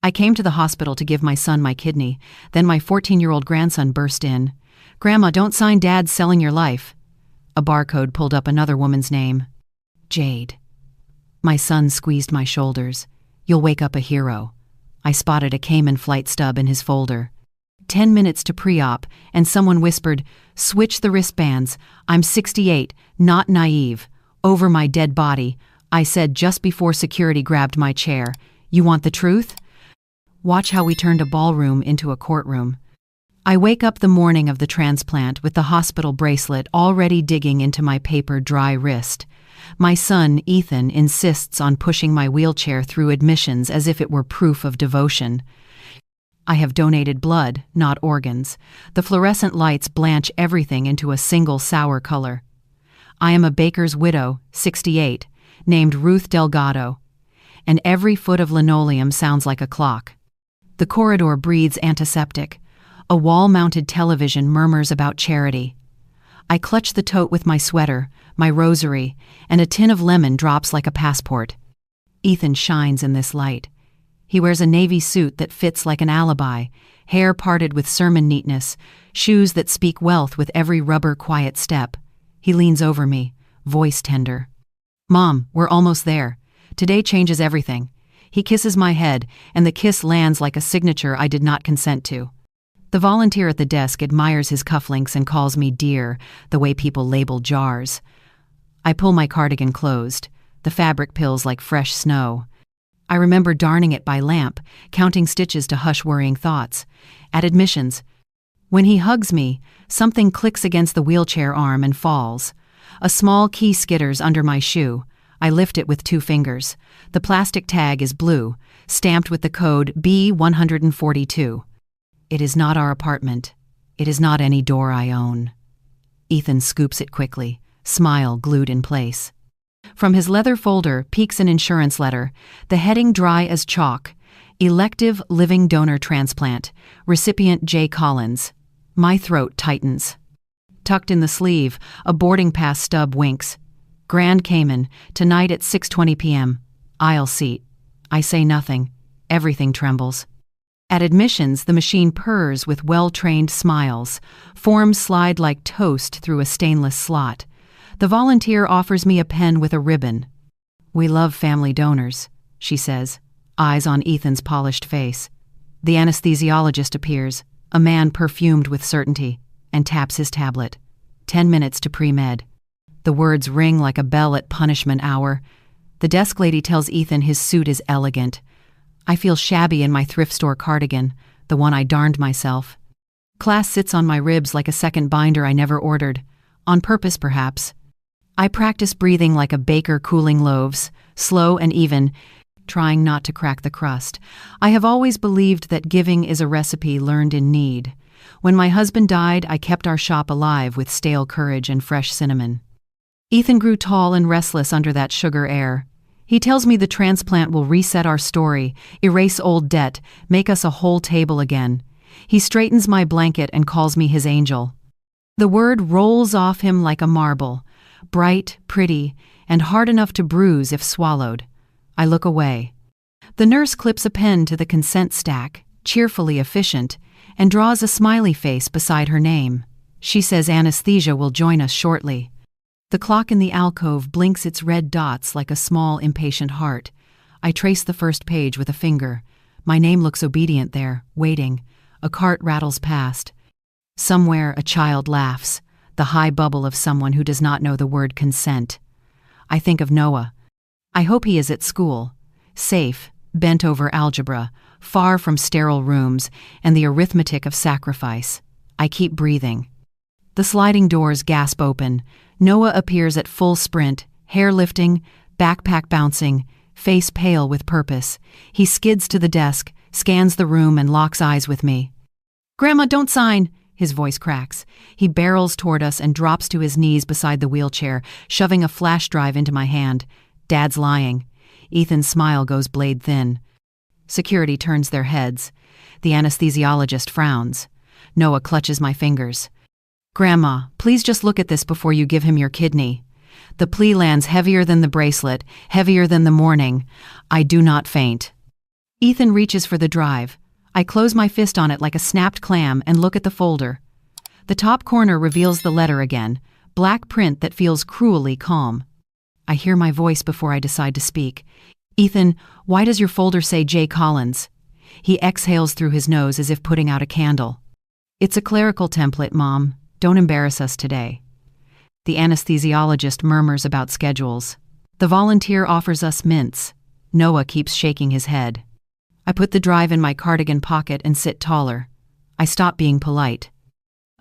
I came to the hospital to give my son my kidney. Then my 14-year-old grandson burst in. "Grandma, don't sign Dad's selling your life." A barcode pulled up another woman's name. Jade. My son squeezed my shoulders. "You'll wake up a hero." I spotted a Cayman flight stub in his folder. 10 minutes to pre-op, and someone whispered, "Switch the wristbands. I'm 68, not naive." Over my dead body, I said just before security grabbed my chair, "You want the truth?" Watch how we turned a ballroom into a courtroom. I wake up the morning of the transplant with the hospital bracelet already digging into my paper dry wrist. My son, Ethan, insists on pushing my wheelchair through admissions as if it were proof of devotion. I have donated blood, not organs. The fluorescent lights blanch everything into a single sour color. I am a baker's widow, 68, named Ruth Delgado, and every foot of linoleum sounds like a clock. The corridor breathes antiseptic. A wall-mounted television murmurs about charity. I clutch the tote with my sweater, my rosary, and a tin of lemon drops like a passport. Ethan shines in this light. He wears a navy suit that fits like an alibi, hair parted with sermon neatness, shoes that speak wealth with every rubber quiet step. He leans over me, voice tender. "Mom, we're almost there. Today changes everything." He kisses my head, and the kiss lands like a signature I did not consent to. The volunteer at the desk admires his cufflinks and calls me dear, the way people label jars. I pull my cardigan closed, the fabric pills like fresh snow. I remember darning it by lamp, counting stitches to hush worrying thoughts. At admissions, when he hugs me, something clicks against the wheelchair arm and falls. A small key skitters under my shoe. I lift it with 2 fingers. The plastic tag is blue, stamped with the code B142. It is not our apartment. It is not any door I own. Ethan scoops it quickly, smile glued in place. From his leather folder peeks an insurance letter, the heading dry as chalk. Elective living donor transplant. Recipient J. Collins. My throat tightens. Tucked in the sleeve, a boarding pass stub winks. Grand Cayman, tonight at 6:20 p.m. Aisle seat. I say nothing. Everything trembles. At admissions, the machine purrs with well-trained smiles. Forms slide like toast through a stainless slot. The volunteer offers me a pen with a ribbon. "We love family donors," she says, eyes on Ethan's polished face. The anesthesiologist appears, a man perfumed with certainty, and taps his tablet. 10 minutes to pre-med. The words ring like a bell at punishment hour. The desk lady tells Ethan his suit is elegant. I feel shabby in my thrift store cardigan, the one I darned myself. Class sits on my ribs like a second binder I never ordered. On purpose, perhaps. I practice breathing like a baker cooling loaves, slow and even, trying not to crack the crust. I have always believed that giving is a recipe learned in need. When my husband died, I kept our shop alive with stale courage and fresh cinnamon. Ethan grew tall and restless under that sugar air. He tells me the transplant will reset our story, erase old debt, make us a whole table again. He straightens my blanket and calls me his angel. The word rolls off him like a marble, bright, pretty, and hard enough to bruise if swallowed. I look away. The nurse clips a pen to the consent stack, cheerfully efficient, and draws a smiley face beside her name. She says anesthesia will join us shortly. The clock in the alcove blinks its red dots like a small, impatient heart. I trace the first page with a finger. My name looks obedient there, waiting. A cart rattles past. Somewhere a child laughs, the high bubble of someone who does not know the word consent. I think of Noah. I hope he is at school, safe, bent over algebra, far from sterile rooms and the arithmetic of sacrifice. I keep breathing. The sliding doors gasp open. Noah appears at full sprint, hair lifting, backpack bouncing, face pale with purpose. He skids to the desk, scans the room, and locks eyes with me. "Grandma, don't sign!" His voice cracks. He barrels toward us and drops to his knees beside the wheelchair, shoving a flash drive into my hand. Dad's lying. Ethan's smile goes blade thin. Security turns their heads. The anesthesiologist frowns. Noah clutches my fingers. "Grandma, please just look at this before you give him your kidney." The plea lands heavier than the bracelet, heavier than the morning. I do not faint. Ethan reaches for the drive. I close my fist on it like a snapped clam and look at the folder. The top corner reveals the letter again, black print that feels cruelly calm. I hear my voice before I decide to speak. Ethan, why does your folder say J. Collins? He exhales through his nose as if putting out a candle. It's a clerical template, Mom. Don't embarrass us today. The anesthesiologist murmurs about schedules. The volunteer offers us mints. Noah keeps shaking his head. I put the drive in my cardigan pocket and sit taller. I stop being polite.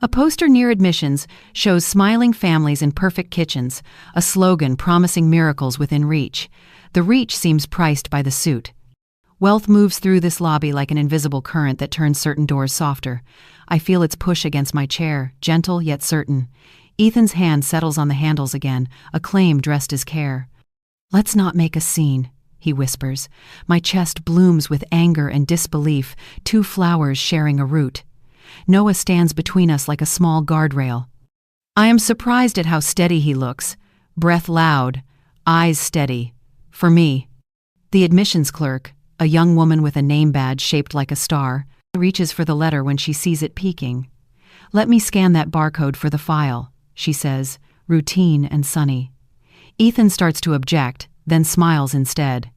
A poster near admissions shows smiling families in perfect kitchens, a slogan promising miracles within reach. The reach seems priced by the suit. Wealth moves through this lobby like an invisible current that turns certain doors softer. I feel its push against my chair, gentle yet certain. Ethan's hand settles on the handles again, a claim dressed as care. Let's not make a scene, he whispers. My chest blooms with anger and disbelief, two flowers sharing a root. Noah stands between us like a small guardrail. I am surprised at how steady he looks, breath loud, eyes steady. For me. The admissions clerk, a young woman with a name badge shaped like a star, reaches for the letter when she sees it peeking. Let me scan that barcode for the file, she says, routine and sunny. Ethan starts to object, then smiles instead.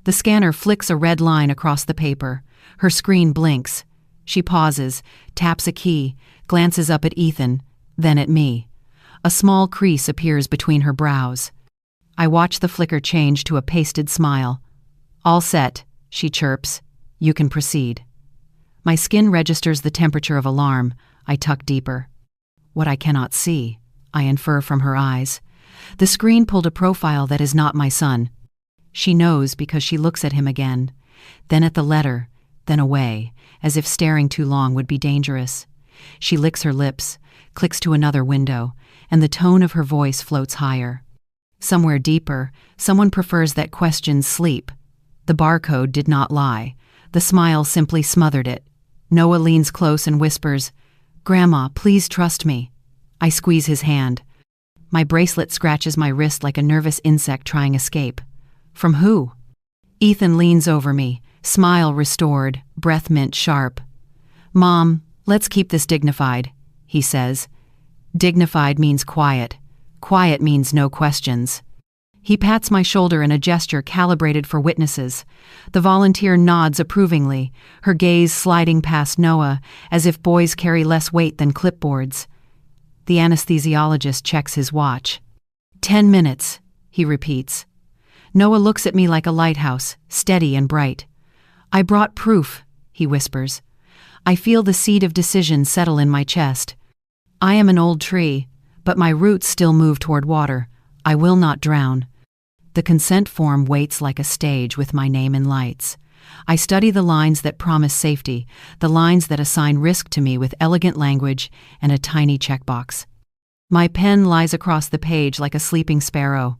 The scanner flicks a red line across the paper. Her screen blinks. She pauses, taps a key, glances up at Ethan, then at me. A small crease appears between her brows. I watch the flicker change to a pasted smile. All set, she chirps. You can proceed. My skin registers the temperature of alarm. I tuck deeper. What I cannot see, I infer from her eyes. The screen pulled a profile that is not my son. She knows because she looks at him again, then at the letter, then away, as if staring too long would be dangerous. She licks her lips, clicks to another window, and the tone of her voice floats higher. Somewhere deeper, someone prefers that questions sleep. The barcode did not lie. The smile simply smothered it. Noah leans close and whispers, "Grandma, please trust me." I squeeze his hand. My bracelet scratches my wrist like a nervous insect trying escape. From who? Ethan leans over me, smile restored, breath mint sharp. Mom, let's keep this dignified, he says. Dignified means quiet. Quiet means no questions. He pats my shoulder in a gesture calibrated for witnesses. The volunteer nods approvingly, her gaze sliding past Noah, as if boys carry less weight than clipboards. The anesthesiologist checks his watch. 10 minutes, he repeats. Noah looks at me like a lighthouse, steady and bright. I brought proof, he whispers. I feel the seed of decision settle in my chest. I am an old tree, but my roots still move toward water. I will not drown. The consent form waits like a stage with my name in lights. I study the lines that promise safety, the lines that assign risk to me with elegant language and a tiny checkbox. My pen lies across the page like a sleeping sparrow.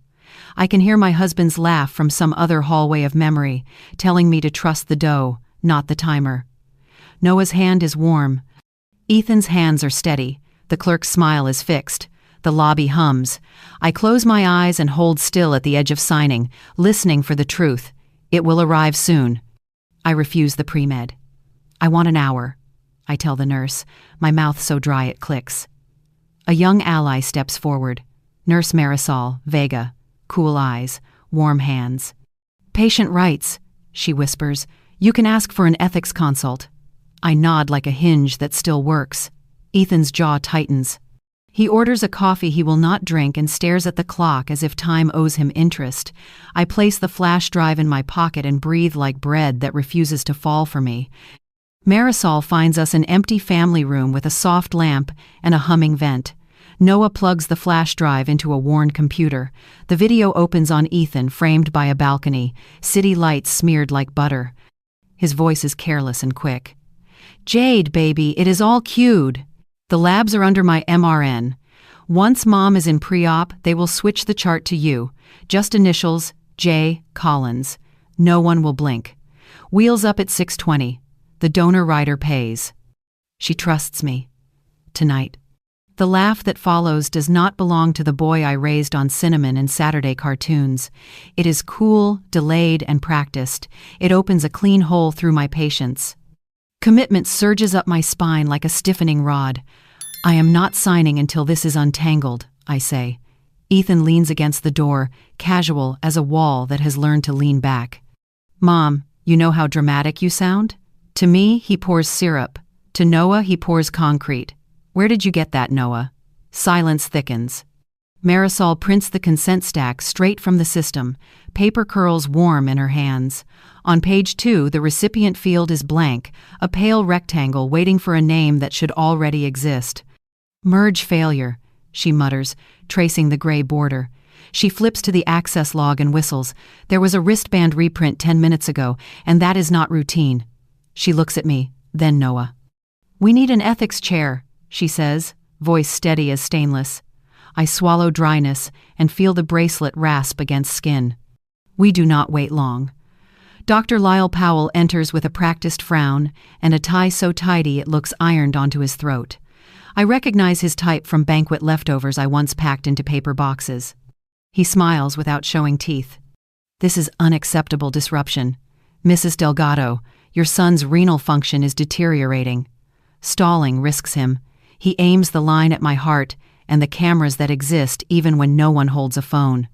I can hear my husband's laugh from some other hallway of memory, telling me to trust the dough, not the timer. Noah's hand is warm. Ethan's hands are steady. The clerk's smile is fixed. The lobby hums. I close my eyes and hold still at the edge of signing, listening for the truth. It will arrive soon. I refuse the pre-med. I want an hour, I tell the nurse, my mouth so dry it clicks. A young ally steps forward. Nurse Marisol, Vega, cool eyes, warm hands. Patient rights, she whispers. You can ask for an ethics consult. I nod like a hinge that still works. Ethan's jaw tightens. He orders a coffee he will not drink and stares at the clock as if time owes him interest. I place the flash drive in my pocket and breathe like bread that refuses to fall for me. Marisol finds us an empty family room with a soft lamp and a humming vent. Noah plugs the flash drive into a worn computer. The video opens on Ethan framed by a balcony, city lights smeared like butter. His voice is careless and quick. Jade, baby, it is all cued. The labs are under my MRN. Once Mom is in pre-op, they will switch the chart to you. Just initials, J. Collins. No one will blink. Wheels up at 6:20. The donor rider pays. She trusts me. Tonight. The laugh that follows does not belong to the boy I raised on cinnamon and Saturday cartoons. It is cool, delayed, and practiced. It opens a clean hole through my patience. Commitment surges up my spine like a stiffening rod. I am not signing until this is untangled, I say. Ethan leans against the door, casual as a wall that has learned to lean back. Mom, you know how dramatic you sound? To me, he pours syrup. To Noah, he pours concrete. Where did you get that, Noah? Silence thickens. Marisol prints the consent stack straight from the system, paper curls warm in her hands. On page 2, the recipient field is blank, a pale rectangle waiting for a name that should already exist. Merge failure, she mutters, tracing the gray border. She flips to the access log and whistles. There was a wristband reprint 10 minutes ago, and that is not routine. She looks at me, then Noah. We need an ethics chair, she says, voice steady as stainless. I swallow dryness and feel the bracelet rasp against skin. We do not wait long. Dr. Lyle Powell enters with a practiced frown and a tie so tidy it looks ironed onto his throat. I recognize his type from banquet leftovers I once packed into paper boxes. He smiles without showing teeth. This is unacceptable disruption. Mrs. Delgado, your son's renal function is deteriorating. Stalling risks him. He aims the line at my heart and the cameras that exist even when no one holds a phone.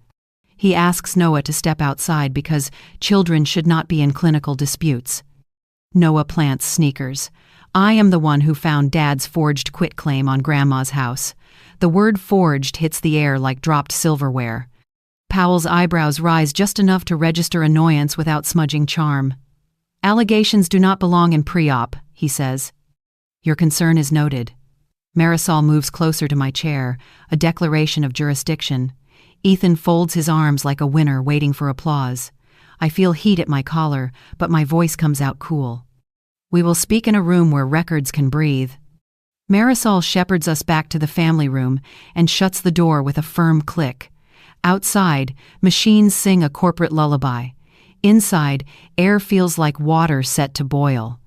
He asks Noah to step outside because children should not be in clinical disputes. Noah plants sneakers. I am the one who found Dad's forged quitclaim on Grandma's house. The word forged hits the air like dropped silverware. Powell's eyebrows rise just enough to register annoyance without smudging charm. Allegations do not belong in pre-op, he says. Your concern is noted. Marisol moves closer to my chair, a declaration of jurisdiction. Ethan folds his arms like a winner waiting for applause. I feel heat at my collar, but my voice comes out cool. We will speak in a room where records can breathe. Marisol shepherds us back to the family room and shuts the door with a firm click. Outside, machines sing a corporate lullaby. Inside, air feels like water set to boil.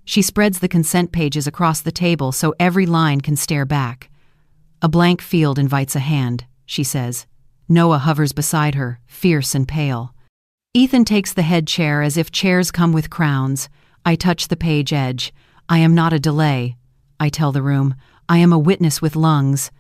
She spreads the consent pages across the table so every line can stare back. A blank field invites a hand, she says. Noah hovers beside her, fierce and pale. Ethan takes the head chair as if chairs come with crowns. I touch the page edge. I am not a delay, I tell the room. I am a witness with lungs.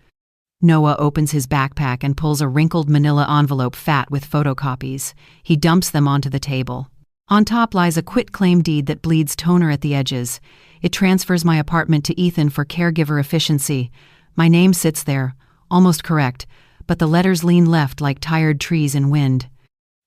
Noah opens his backpack and pulls a wrinkled manila envelope fat with photocopies. He dumps them onto the table. On top lies a quitclaim deed that bleeds toner at the edges. It transfers my apartment to Ethan for caregiver efficiency. My name sits there, almost correct, but the letters lean left like tired trees in wind.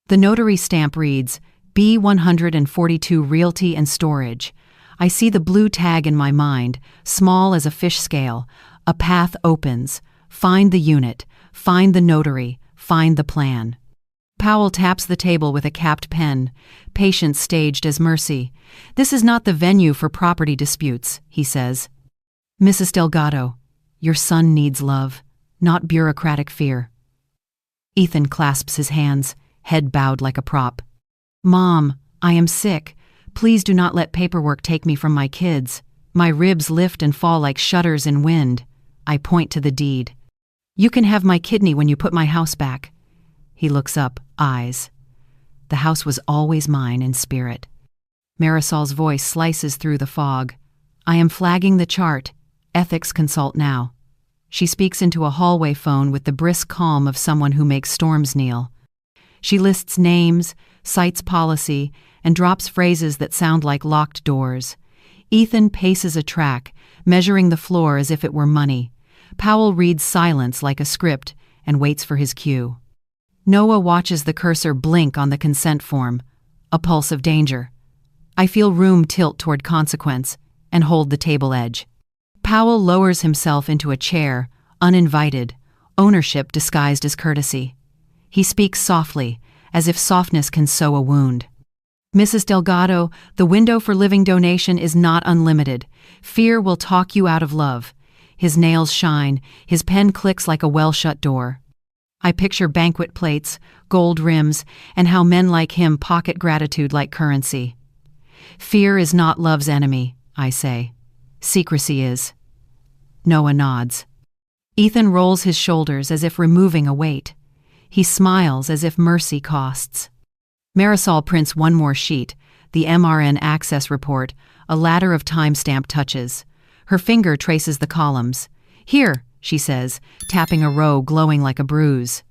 The notary stamp reads, B142 Realty and Storage. I see the blue tag in my mind, small as a fish scale. A path opens. Find the unit. Find the notary. Find the plan. Powell taps the table with a capped pen. Patience staged as mercy. This is not the venue for property disputes, he says. Mrs. Delgado, your son needs love, not bureaucratic fear. Ethan clasps his hands, head bowed like a prop. Mom, I am sick. Please do not let paperwork take me from my kids. My ribs lift and fall like shutters in wind. I point to the deed. You can have my kidney when you put my house back. He looks up, eyes. The house was always mine in spirit. Marisol's voice slices through the fog. I am flagging the chart. Ethics consult now. She speaks into a hallway phone with the brisk calm of someone who makes storms kneel. She lists names, cites policy, and drops phrases that sound like locked doors. Ethan paces a track, measuring the floor as if it were money. Powell reads silence like a script and waits for his cue. Noah watches the cursor blink on the consent form, a pulse of danger. I feel room tilt toward consequence and hold the table edge. Powell lowers himself into a chair, uninvited, ownership disguised as courtesy. He speaks softly, as if softness can sew a wound. Mrs. Delgado, the window for living donation is not unlimited. Fear will talk you out of love. His nails shine, his pen clicks like a well-shut door. I picture banquet plates, gold rims, and how men like him pocket gratitude like currency. Fear is not love's enemy, I say. Secrecy is. Noah nods. Ethan rolls his shoulders as if removing a weight. He smiles as if mercy costs. Marisol prints one more sheet, the MRN Access Report, a ladder of timestamp touches. Her finger traces the columns. "Here," she says, tapping a row glowing like a bruise.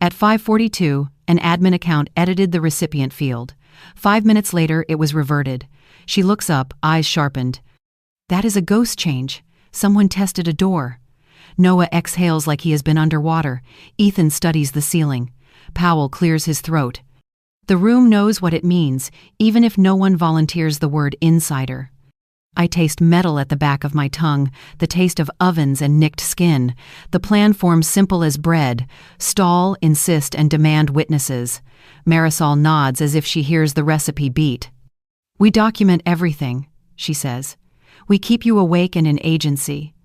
At 5:42, an admin account edited the recipient field. 5 minutes later, it was reverted. She looks up, eyes sharpened. "That is a ghost change. Someone tested a door." Noah exhales like he has been underwater. Ethan studies the ceiling. Powell clears his throat. The room knows what it means, even if no one volunteers the word insider. I taste metal at the back of my tongue, the taste of ovens and nicked skin. The plan forms simple as bread: stall, insist, and demand witnesses. Marisol nods as if she hears the recipe beat. "We document everything," she says. "We keep you awake and in agency."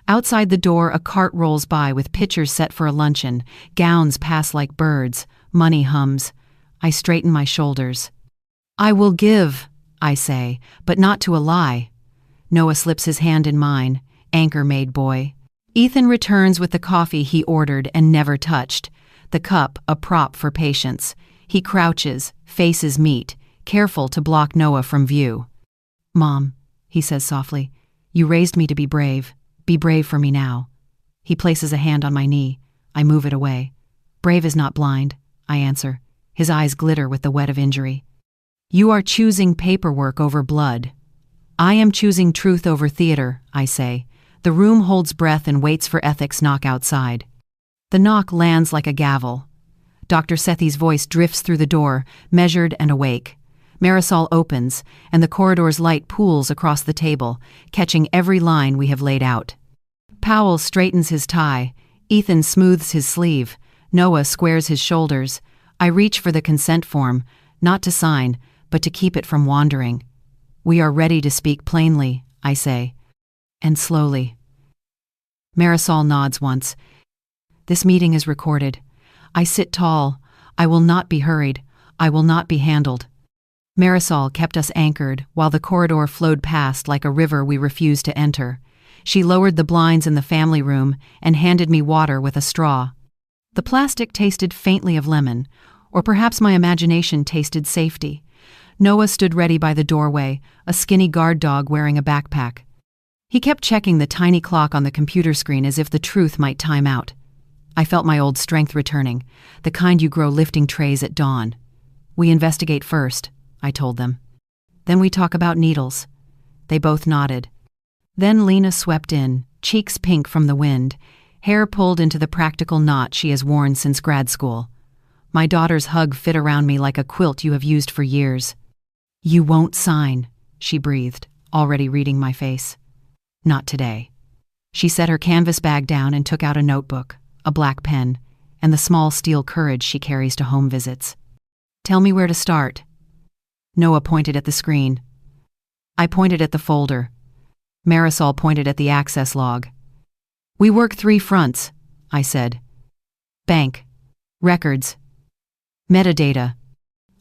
Outside the door, a cart rolls by with pitchers set for a luncheon. Gowns pass like birds. Money hums. I straighten my shoulders. "I will give," I say, but not to a lie. Noah slips his hand in mine. Anchor-made boy. Ethan returns with the coffee he ordered and never touched. The cup, a prop for patience. He crouches, faces meet, careful to block Noah from view. "Mom," he says softly, "you raised me to be brave. Be brave for me now." He places a hand on my knee. I move it away. "Brave is not blind," I answer. His eyes glitter with the wet of injury. "You are choosing paperwork over blood." "I am choosing truth over theater," I say. The room holds breath and waits for ethics knock outside. The knock lands like a gavel. Dr. Sethi's voice drifts through the door, measured and awake. Marisol opens, and the corridor's light pools across the table, catching every line we have laid out. Powell straightens his tie. Ethan smooths his sleeve. Noah squares his shoulders. I reach for the consent form, not to sign, but to keep it from wandering. "We are ready to speak plainly," I say. And slowly. Marisol nods once. "This meeting is recorded. I sit tall. I will not be hurried. I will not be handled." Marisol kept us anchored while the corridor flowed past like a river we refused to enter. She lowered the blinds in the family room and handed me water with a straw. The plastic tasted faintly of lemon, or perhaps my imagination tasted safety. Noah stood ready by the doorway, a skinny guard dog wearing a backpack. He kept checking the tiny clock on the computer screen as if the truth might time out. I felt my old strength returning, the kind you grow lifting trays at dawn. "We investigate first," I told them. "Then we talk about needles." They both nodded. Then Lena swept in, cheeks pink from the wind, hair pulled into the practical knot she has worn since grad school. My daughter's hug fit around me like a quilt you have used for years. "You won't sign," she breathed, already reading my face. "Not today." She set her canvas bag down and took out a notebook, a black pen, and the small steel courage she carries to home visits. "Tell me where to start." Noah pointed at the screen. I pointed at the folder. Marisol pointed at the access log. "We work 3 fronts," I said. "Bank. Records. Metadata."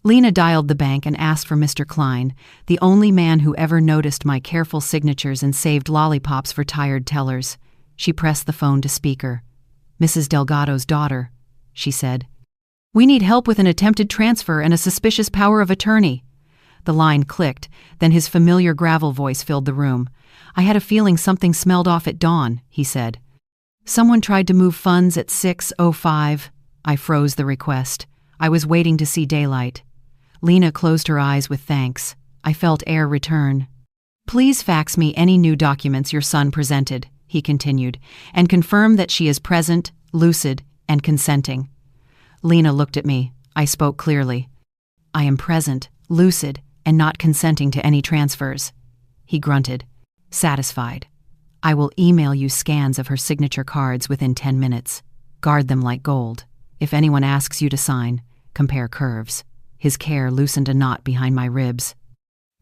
Lena dialed the bank and asked for Mr. Klein, the only man who ever noticed my careful signatures and saved lollipops for tired tellers. She pressed the phone to speaker. "Mrs. Delgado's daughter," she said. "We need help with an attempted transfer and a suspicious power of attorney." The line clicked, then his familiar gravel voice filled the room. "I had a feeling something smelled off at dawn," he said. "Someone tried to move funds at 6:05. I froze the request. I was waiting to see daylight. Lena closed her eyes with thanks. I felt air return. "Please fax me any new documents your son presented," he continued, "and confirm that she is present, lucid, and consenting." Lena looked at me. I spoke clearly. "I am present, lucid, and not consenting to any transfers." He grunted. "Satisfied. I will email you scans of her signature cards within 10 minutes. Guard them like gold. If anyone asks you to sign, compare curves." His care loosened a knot behind my ribs.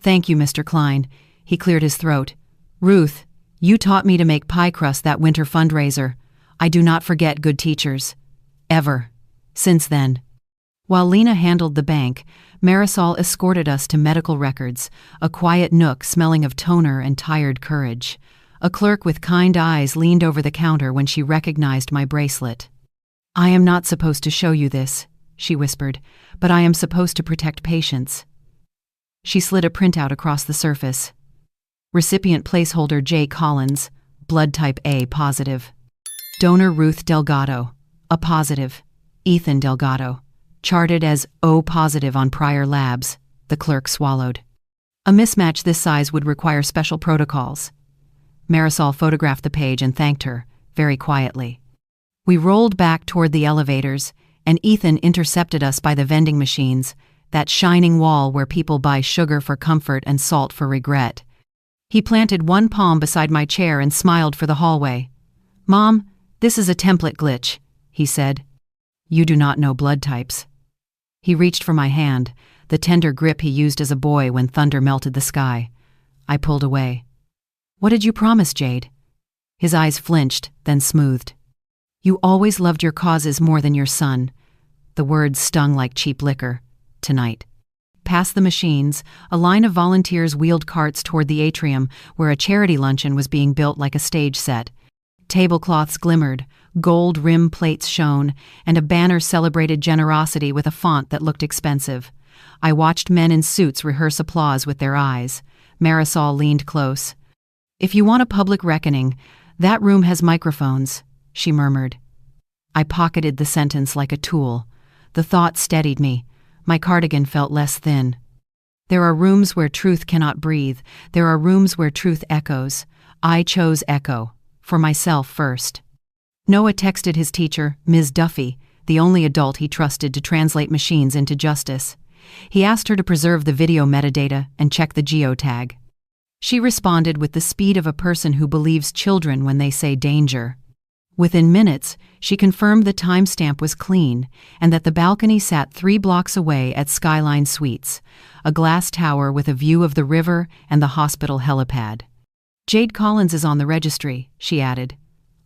"Thank you, Mr. Klein." He cleared his throat. "Ruth, you taught me to make pie crust that winter fundraiser. I do not forget good teachers. Ever. Since then." While Lena handled the bank, Marisol escorted us to medical records, a quiet nook smelling of toner and tired courage. A clerk with kind eyes leaned over the counter when she recognized my bracelet. "I am not supposed to show you this," she whispered, "but I am supposed to protect patients." She slid a printout across the surface. Recipient placeholder J. Collins, blood type A positive. Donor Ruth Delgado, A positive. Ethan Delgado, charted as O positive on prior labs. The clerk swallowed. A mismatch this size would require special protocols. Marisol photographed the page and thanked her, very quietly. We rolled back toward the elevators, and Ethan intercepted us by the vending machines, that shining wall where people buy sugar for comfort and salt for regret. He planted one palm beside my chair and smiled for the hallway. "Mom, this is a template glitch," he said. "You do not know blood types." He reached for my hand, the tender grip he used as a boy when thunder melted the sky. I pulled away. "What did you promise, Jade?" His eyes flinched, then smoothed. "You always loved your causes more than your son." The words stung like cheap liquor. "Tonight." Past the machines, a line of volunteers wheeled carts toward the atrium where a charity luncheon was being built like a stage set. Tablecloths glimmered, gold rim plates shone, and a banner celebrated generosity with a font that looked expensive. I watched men in suits rehearse applause with their eyes. Marisol leaned close. "If you want a public reckoning, that room has microphones," she murmured. I pocketed the sentence like a tool. The thought steadied me. My cardigan felt less thin. There are rooms where truth cannot breathe. There are rooms where truth echoes. I chose echo. For myself first. Noah texted his teacher, Ms. Duffy, the only adult he trusted to translate machines into justice. He asked her to preserve the video metadata and check the geotag. She responded with the speed of a person who believes children when they say danger. Within minutes, she confirmed the timestamp was clean and that the balcony sat 3 blocks away at Skyline Suites, a glass tower with a view of the river and the hospital helipad. "Jade Collins is on the registry," she added.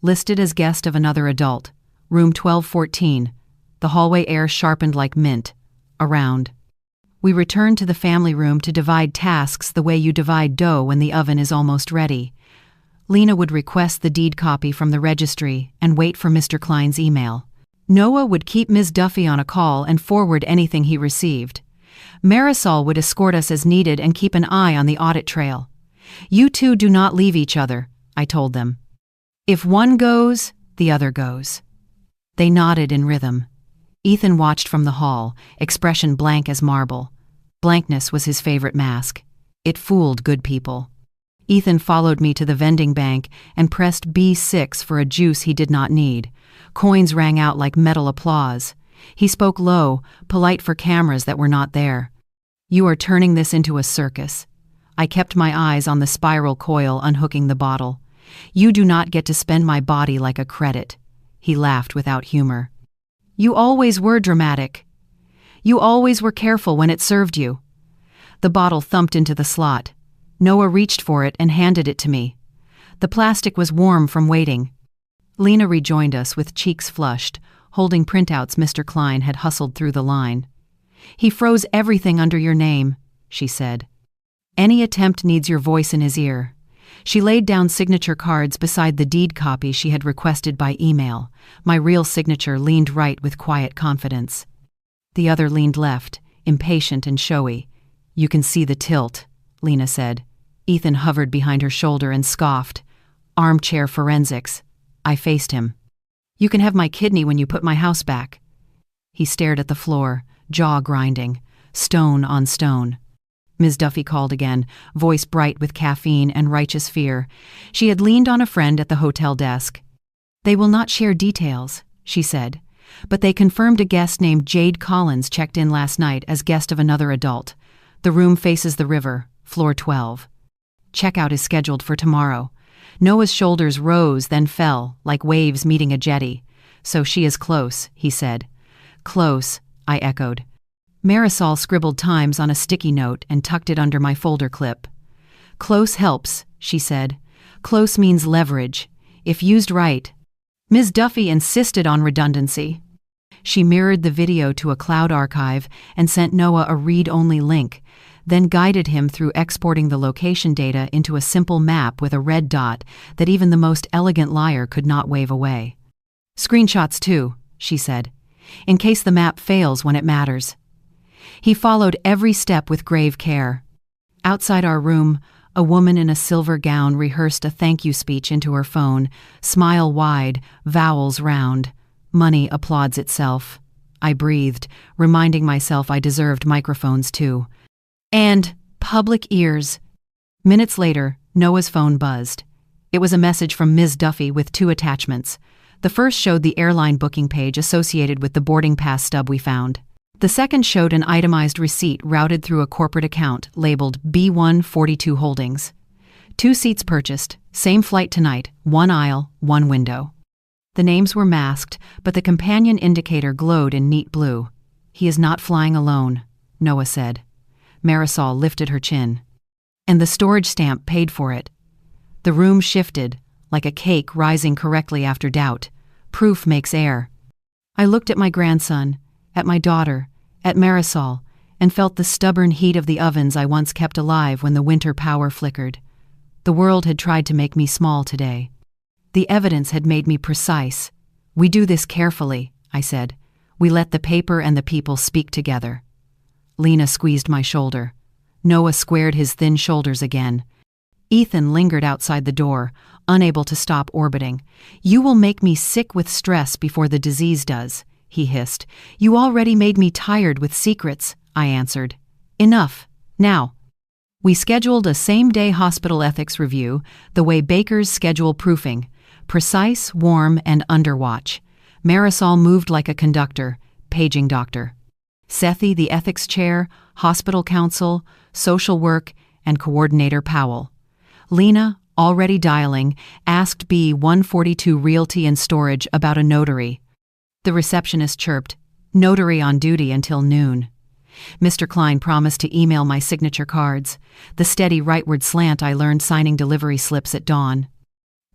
"Listed as guest of another adult. Room 1214. The hallway air sharpened like mint. Around." We returned to the family room to divide tasks the way you divide dough when the oven is almost ready. Lena would request the deed copy from the registry and wait for Mr. Klein's email. Noah would keep Ms. Duffy on a call and forward anything he received. Marisol would escort us as needed and keep an eye on the audit trail. "You two do not leave each other," I told them. "If one goes, the other goes." They nodded in rhythm. Ethan watched from the hall, expression blank as marble. Blankness was his favorite mask. It fooled good people. Ethan followed me to the vending bank and pressed B6 for a juice he did not need. Coins rang out like metal applause. He spoke low, polite for cameras that were not there. "You are turning this into a circus." I kept my eyes on the spiral coil unhooking the bottle. "You do not get to spend my body like a credit." He laughed without humor. "You always were dramatic. You always were careful when it served you." The bottle thumped into the slot. Noah reached for it and handed it to me. The plastic was warm from waiting. Lena rejoined us with cheeks flushed, holding printouts Mr. Klein had hustled through the line. "He froze everything under your name," she said. "Any attempt needs your voice in his ear." She laid down signature cards beside the deed copy she had requested by email. My real signature leaned right with quiet confidence. The other leaned left, impatient and showy. "You can see the tilt," Lena said. Ethan hovered behind her shoulder and scoffed. "Armchair forensics." I faced him. "You can have my kidney when you put my house back." He stared at the floor, jaw grinding, stone on stone. Ms. Duffy called again, voice bright with caffeine and righteous fear. She had leaned on a friend at the hotel desk. "They will not share details," she said, "but they confirmed a guest named Jade Collins checked in last night as guest of another adult. The room faces the river, floor 12. Checkout is scheduled for tomorrow." Noah's shoulders rose, then fell, like waves meeting a jetty. "So she is close," he said. "Close," I echoed. Marisol scribbled times on a sticky note and tucked it under my folder clip. "Close helps," she said. "Close means leverage, if used right." Ms. Duffy insisted on redundancy. She mirrored the video to a cloud archive and sent Noah a read-only link. then guided him through exporting the location data into a simple map with a red dot that even the most elegant liar could not wave away. "Screenshots too," she said, "in case the map fails when it matters." He followed every step with grave care. Outside our room, a woman in a silver gown rehearsed a thank you speech into her phone, smile wide, vowels round. Money applauds itself. I breathed, reminding myself I deserved microphones too. And public ears. Minutes later, Noah's phone buzzed. It was a message from Ms. Duffy with 2 attachments. The first showed the airline booking page associated with the boarding pass stub we found. The second showed an itemized receipt routed through a corporate account labeled B142 Holdings. 2 seats purchased, same flight tonight, 1 aisle, 1 window. The names were masked, but the companion indicator glowed in neat blue. "He is not flying alone," Noah said. Marisol lifted her chin. "And the storage stamp paid for it." The room shifted, like a cake rising correctly after doubt. Proof makes air. I looked at my grandson, at my daughter, at Marisol, and felt the stubborn heat of the ovens I once kept alive when the winter power flickered. The world had tried to make me small today. The evidence had made me precise. "We do this carefully," I said. "We let the paper and the people speak together." Lena squeezed my shoulder. Noah squared his thin shoulders again. Ethan lingered outside the door, unable to stop orbiting. "You will make me sick with stress before the disease does," he hissed. "You already made me tired with secrets," I answered. "Enough. Now." We scheduled a same-day hospital ethics review, the way bakers schedule proofing. Precise, warm, and under watch. Marisol moved like a conductor, paging doctor. Sethi, the ethics chair, hospital counsel, social work, and coordinator Powell. Lena, already dialing, asked B142 Realty and Storage about a notary. The receptionist chirped, "Notary on duty until noon." Mr. Klein promised to email my signature cards, the steady rightward slant I learned signing delivery slips at dawn.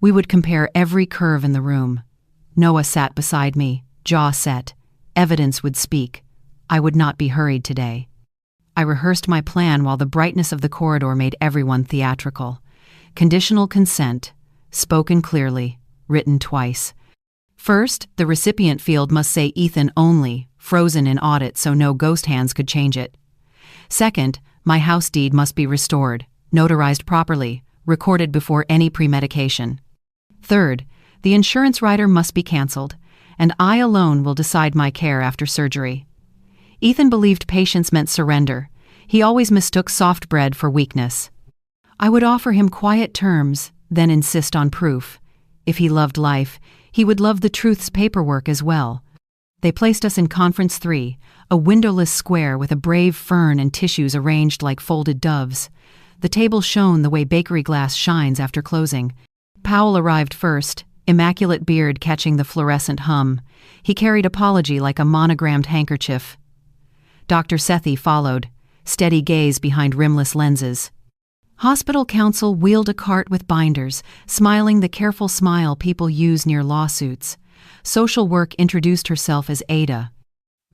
We would compare every curve in the room. Noah sat beside me, jaw set. Evidence would speak. I would not be hurried today. I rehearsed my plan while the brightness of the corridor made everyone theatrical. Conditional consent, spoken clearly, written twice. First, the recipient field must say Ethan only, frozen in audit so no ghost hands could change it. Second, my house deed must be restored, notarized properly, recorded before any premedication. Third, the insurance rider must be canceled, and I alone will decide my care after surgery. Ethan believed patience meant surrender. He always mistook soft bread for weakness. I would offer him quiet terms, then insist on proof. If he loved life, he would love the truth's paperwork as well. They placed us in Conference 3, a windowless square with a brave fern and tissues arranged like folded doves. The table shone the way bakery glass shines after closing. Powell arrived first, immaculate beard catching the fluorescent hum. He carried apology like a monogrammed handkerchief. Dr. Sethi followed, steady gaze behind rimless lenses. Hospital counsel wheeled a cart with binders, smiling the careful smile people use near lawsuits. Social work introduced herself as Ada.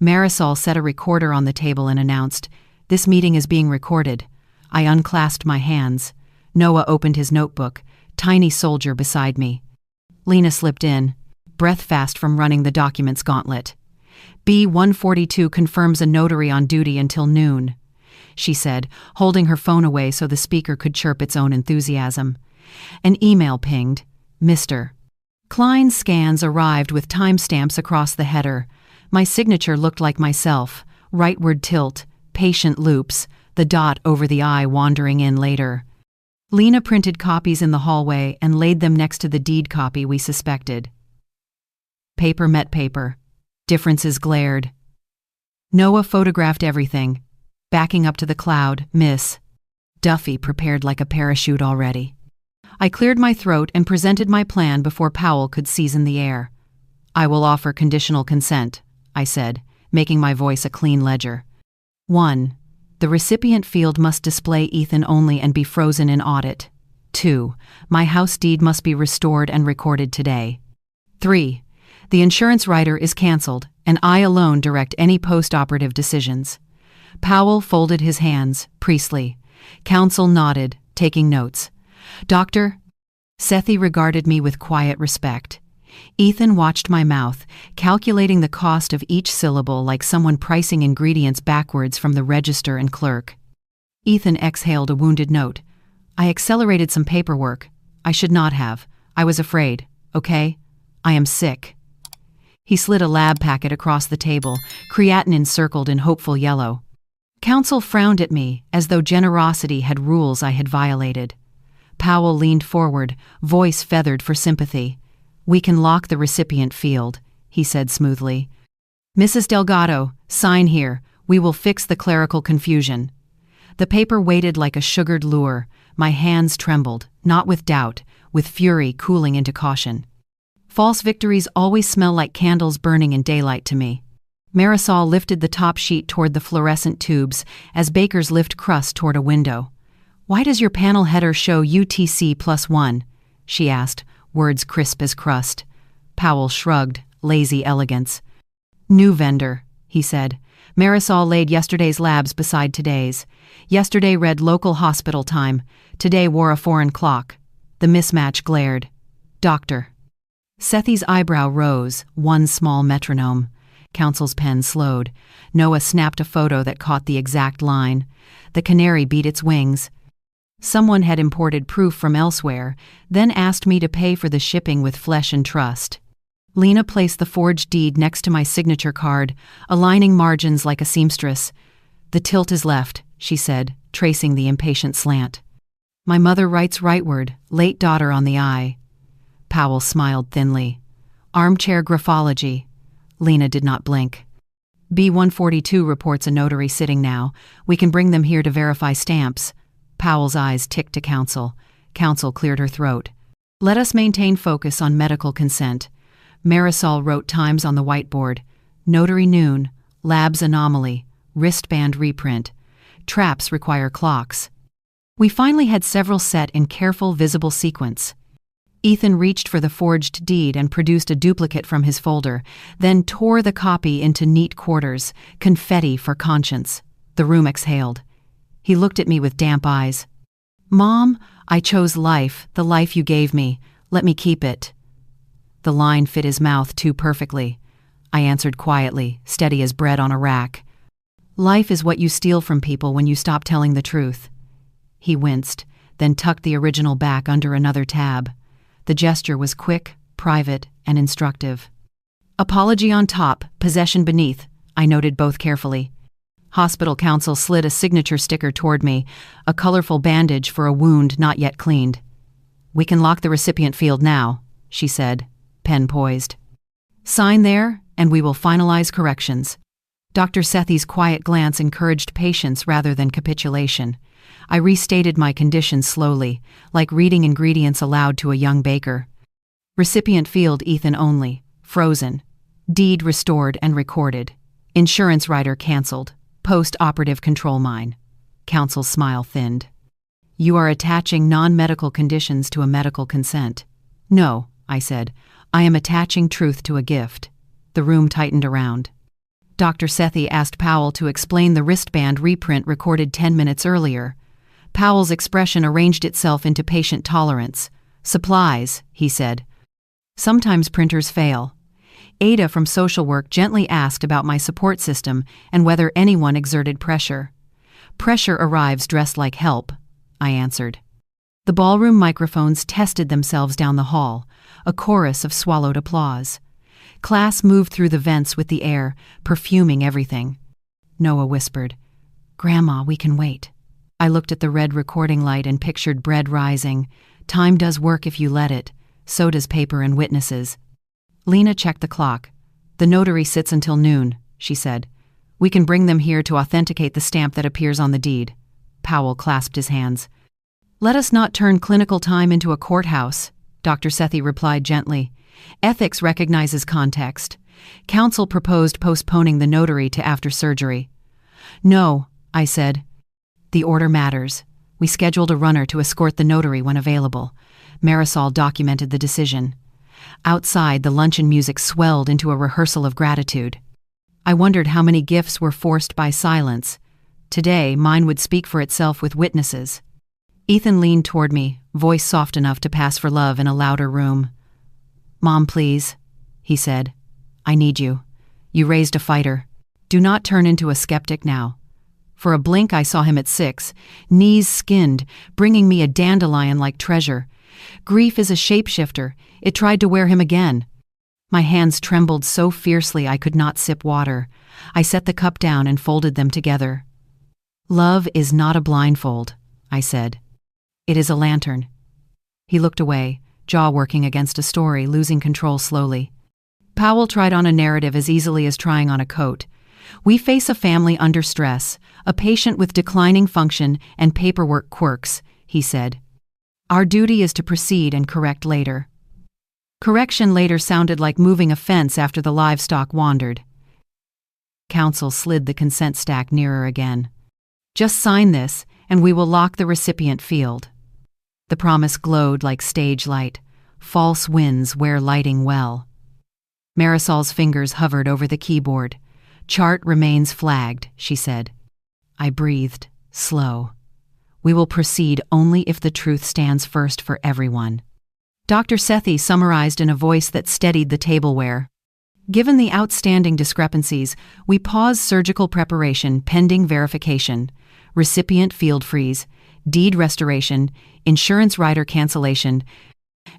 Marisol set a recorder on the table and announced, "This meeting is being recorded." I unclasped my hands. Noah opened his notebook, tiny soldier beside me. Lena slipped in, breath fast from running the documents gauntlet. B142 confirms a notary on duty until noon, she said, holding her phone away so the speaker could chirp its own enthusiasm. An email pinged, "Mr. Klein's scans arrived with timestamps across the header. My signature looked like myself, rightward tilt, patient loops, the dot over the I wandering in later." Lena printed copies in the hallway and laid them next to the deed copy we suspected. Paper met paper. Differences glared. Noah photographed everything. Backing up to the cloud, Miss Duffy prepared like a parachute already. I cleared my throat and presented my plan before Powell could season the air. "I will offer conditional consent," I said, making my voice a clean ledger. 1. The recipient field must display Ethan only and be frozen in audit. 2. My house deed must be restored and recorded today. 3. The insurance rider is canceled, and I alone direct any post-operative decisions. Powell folded his hands, priestly. Counsel nodded, taking notes. Doctor? Sethi regarded me with quiet respect. Ethan watched my mouth, calculating the cost of each syllable like someone pricing ingredients backwards from the register and clerk. Ethan exhaled a wounded note. I accelerated some paperwork. I should not have. I was afraid, okay? I am sick. He slid a lab packet across the table, creatinine circled in hopeful yellow. Counsel frowned at me, as though generosity had rules I had violated. Powell leaned forward, voice feathered for sympathy. We can lock the recipient field, he said smoothly. Mrs. Delgado, sign here. We will fix the clerical confusion. The paper weighted like a sugared lure. My hands trembled, not with doubt, with fury cooling into caution. False victories always smell like candles burning in daylight to me. Marisol lifted the top sheet toward the fluorescent tubes as bakers lift crust toward a window. Why does your panel header show UTC +1? She asked, words crisp as crust. Powell shrugged, lazy elegance. New vendor, he said. Marisol laid yesterday's labs beside today's. Yesterday read local hospital time. Today wore a foreign clock. The mismatch glared. Doctor. Sethi's eyebrow rose, one small metronome. Counsel's pen slowed. Noah snapped a photo that caught the exact line. The canary beat its wings. Someone had imported proof from elsewhere, then asked me to pay for the shipping with flesh and trust. Lena placed the forged deed next to my signature card, aligning margins like a seamstress. The tilt is left, she said, tracing the impatient slant. My mother writes rightward, late daughter on the eye. Powell smiled thinly. Armchair graphology. Lena did not blink. B-142 reports a notary sitting now. We can bring them here to verify stamps. Powell's eyes ticked to Counsel. Counsel cleared her throat. Let us maintain focus on medical consent. Marisol wrote times on the whiteboard. Notary noon. Labs anomaly. Wristband reprint. Traps require clocks. We finally had several set in careful, visible sequence. Ethan reached for the forged deed and produced a duplicate from his folder, then tore the copy into neat quarters, confetti for conscience. The room exhaled. He looked at me with damp eyes. Mom, I chose life, the life you gave me. Let me keep it. The line fit his mouth too perfectly. I answered quietly, steady as bread on a rack. Life is what you steal from people when you stop telling the truth. He winced, then tucked the original back under another tab. The gesture was quick, private, and instructive. Apology on top, possession beneath, I noted both carefully. Hospital counsel slid a signature sticker toward me, a colorful bandage for a wound not yet cleaned. We can lock the recipient field now, she said, pen poised. Sign there, and we will finalize corrections. Dr. Sethi's quiet glance encouraged patience rather than capitulation. I restated my conditions slowly, like reading ingredients aloud to a young baker. Recipient field Ethan only, frozen. Deed restored and recorded. Insurance rider canceled. Post-operative control mine. Counsel's smile thinned. You are attaching non-medical conditions to a medical consent. No, I said. I am attaching truth to a gift. The room tightened around. Dr. Sethi asked Powell to explain the wristband reprint recorded 10 minutes earlier. Powell's expression arranged itself into patient tolerance. Supplies, he said. Sometimes printers fail. Ada from social work gently asked about my support system and whether anyone exerted pressure. Pressure arrives dressed like help, I answered. The ballroom microphones tested themselves down the hall, a chorus of swallowed applause. Class moved through the vents with the air, perfuming everything. Noah whispered, Grandma, we can wait. I looked at the red recording light and pictured bread rising. Time does work if you let it. So does paper and witnesses. Lena checked the clock. The notary sits until noon, she said. We can bring them here to authenticate the stamp that appears on the deed. Powell clasped his hands. Let us not turn clinical time into a courthouse, Dr. Sethi replied gently. Ethics recognizes context. Counsel proposed postponing the notary to after surgery. No, I said. The order matters. We scheduled a runner to escort the notary when available. Marisol documented the decision. Outside, the luncheon music swelled into a rehearsal of gratitude. I wondered how many gifts were forced by silence. Today, mine would speak for itself with witnesses. Ethan leaned toward me, voice soft enough to pass for love in a louder room. "Mom, please," he said. "I need you. You raised a fighter. Do not turn into a skeptic now." For a blink I saw him at 6, knees skinned, bringing me a dandelion-like treasure. Grief is a shapeshifter. It tried to wear him again. My hands trembled so fiercely I could not sip water. I set the cup down and folded them together. "Love is not a blindfold," I said. "It is a lantern." He looked away, jaw working against a story, losing control slowly. Powell tried on a narrative as easily as trying on a coat. We face a family under stress, a patient with declining function and paperwork quirks, he said. Our duty is to proceed and correct later. Correction later sounded like moving a fence after the livestock wandered. Counsel slid the consent stack nearer again. "Just sign this, and we will lock the recipient field." The promise glowed like stage light. False winds wear lighting well. Marisol's fingers hovered over the keyboard. "Chart remains flagged," she said. I breathed, slow. "We will proceed only if the truth stands first for everyone." Dr. Sethi summarized in a voice that steadied the tableware. "Given the outstanding discrepancies, we pause surgical preparation pending verification, recipient field freeze, deed restoration, insurance rider cancellation,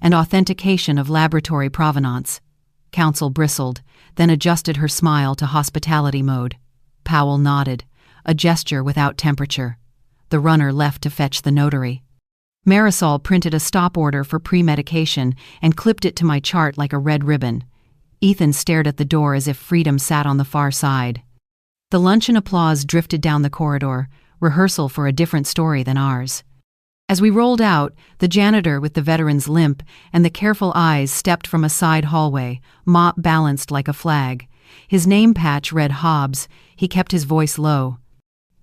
and authentication of laboratory provenance." Counsel bristled, then adjusted her smile to hospitality mode. Powell nodded, a gesture without temperature. The runner left to fetch the notary. Marisol printed a stop order for pre-medication and clipped it to my chart like a red ribbon. Ethan stared at the door as if freedom sat on the far side. The luncheon applause drifted down the corridor, rehearsal for a different story than ours. As we rolled out, the janitor with the veteran's limp and the careful eyes stepped from a side hallway, mop balanced like a flag. His name patch read Hobbs. He kept his voice low.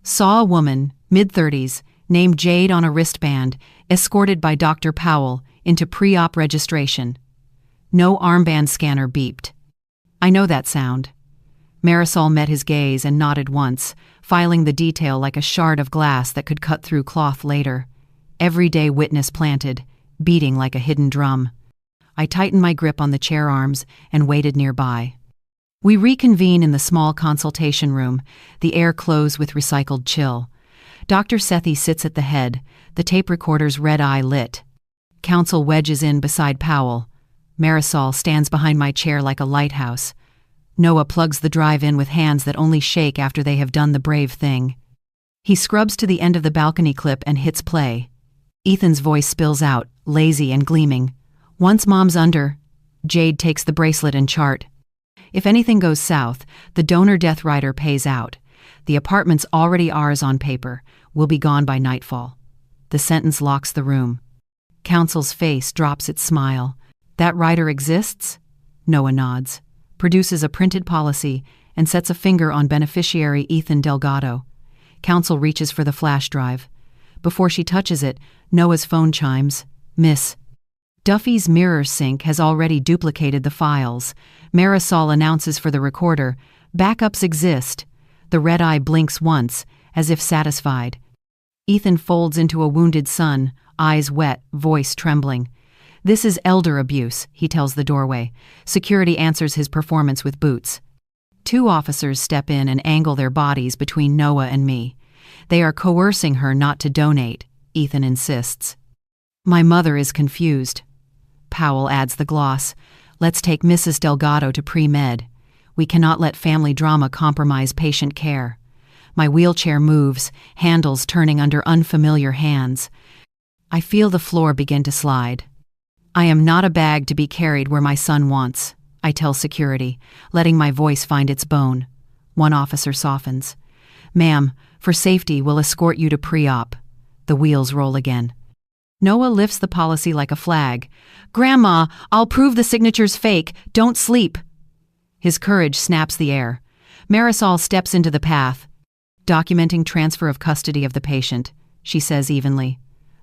"Saw a woman, mid-30s, named Jade on a wristband, escorted by Dr. Powell into pre-op registration. No armband scanner beeped." "I know that sound." Marisol met his gaze and nodded once, filing the detail like a shard of glass that could cut through cloth later. Everyday witness planted, beating like a hidden drum. I tightened my grip on the chair arms and waited nearby. We reconvene in the small consultation room, the air closed with recycled chill. Dr. Sethi sits at the head, the tape recorder's red eye lit. Counsel wedges in beside Powell. Marisol stands behind my chair like a lighthouse. Noah plugs the drive in with hands that only shake after they have done the brave thing. He scrubs to the end of the balcony clip and hits play. Ethan's voice spills out, lazy and gleaming. "Once Mom's under, Jade takes the bracelet and chart. If anything goes south, the donor death rider pays out. The apartment's already ours on paper. We'll be gone by nightfall." The sentence locks the room. Counsel's face drops its smile. "That rider exists?" Noah nods, produces a printed policy, and sets a finger on beneficiary Ethan Delgado. Counsel reaches for the flash drive. Before she touches it, Noah's phone chimes. "Miss." Duffy's mirror sync has already duplicated the files. Marisol announces for the recorder, "Backups exist." The red eye blinks once, as if satisfied. Ethan folds into a wounded son, eyes wet, voice trembling. "This is elder abuse," he tells the doorway. Security answers his performance with boots. 2 officers step in and angle their bodies between Noah and me. They are coercing her not to donate, Ethan insists. My mother is confused. Powell adds the gloss. "Let's take Mrs. Delgado to pre-med. We cannot let family drama compromise patient care." My wheelchair moves, handles turning under unfamiliar hands. I feel the floor begin to slide. "I am not a bag to be carried where my son wants," I tell security, letting my voice find its bone. One officer softens. "Ma'am, for safety, we'll escort you to pre-op." The wheels roll again. Noah lifts the policy like a flag. "Grandma, I'll prove the signature's fake. Don't sleep." His courage snaps the air. Marisol steps into the path. "Documenting transfer of custody of the patient," she says evenly.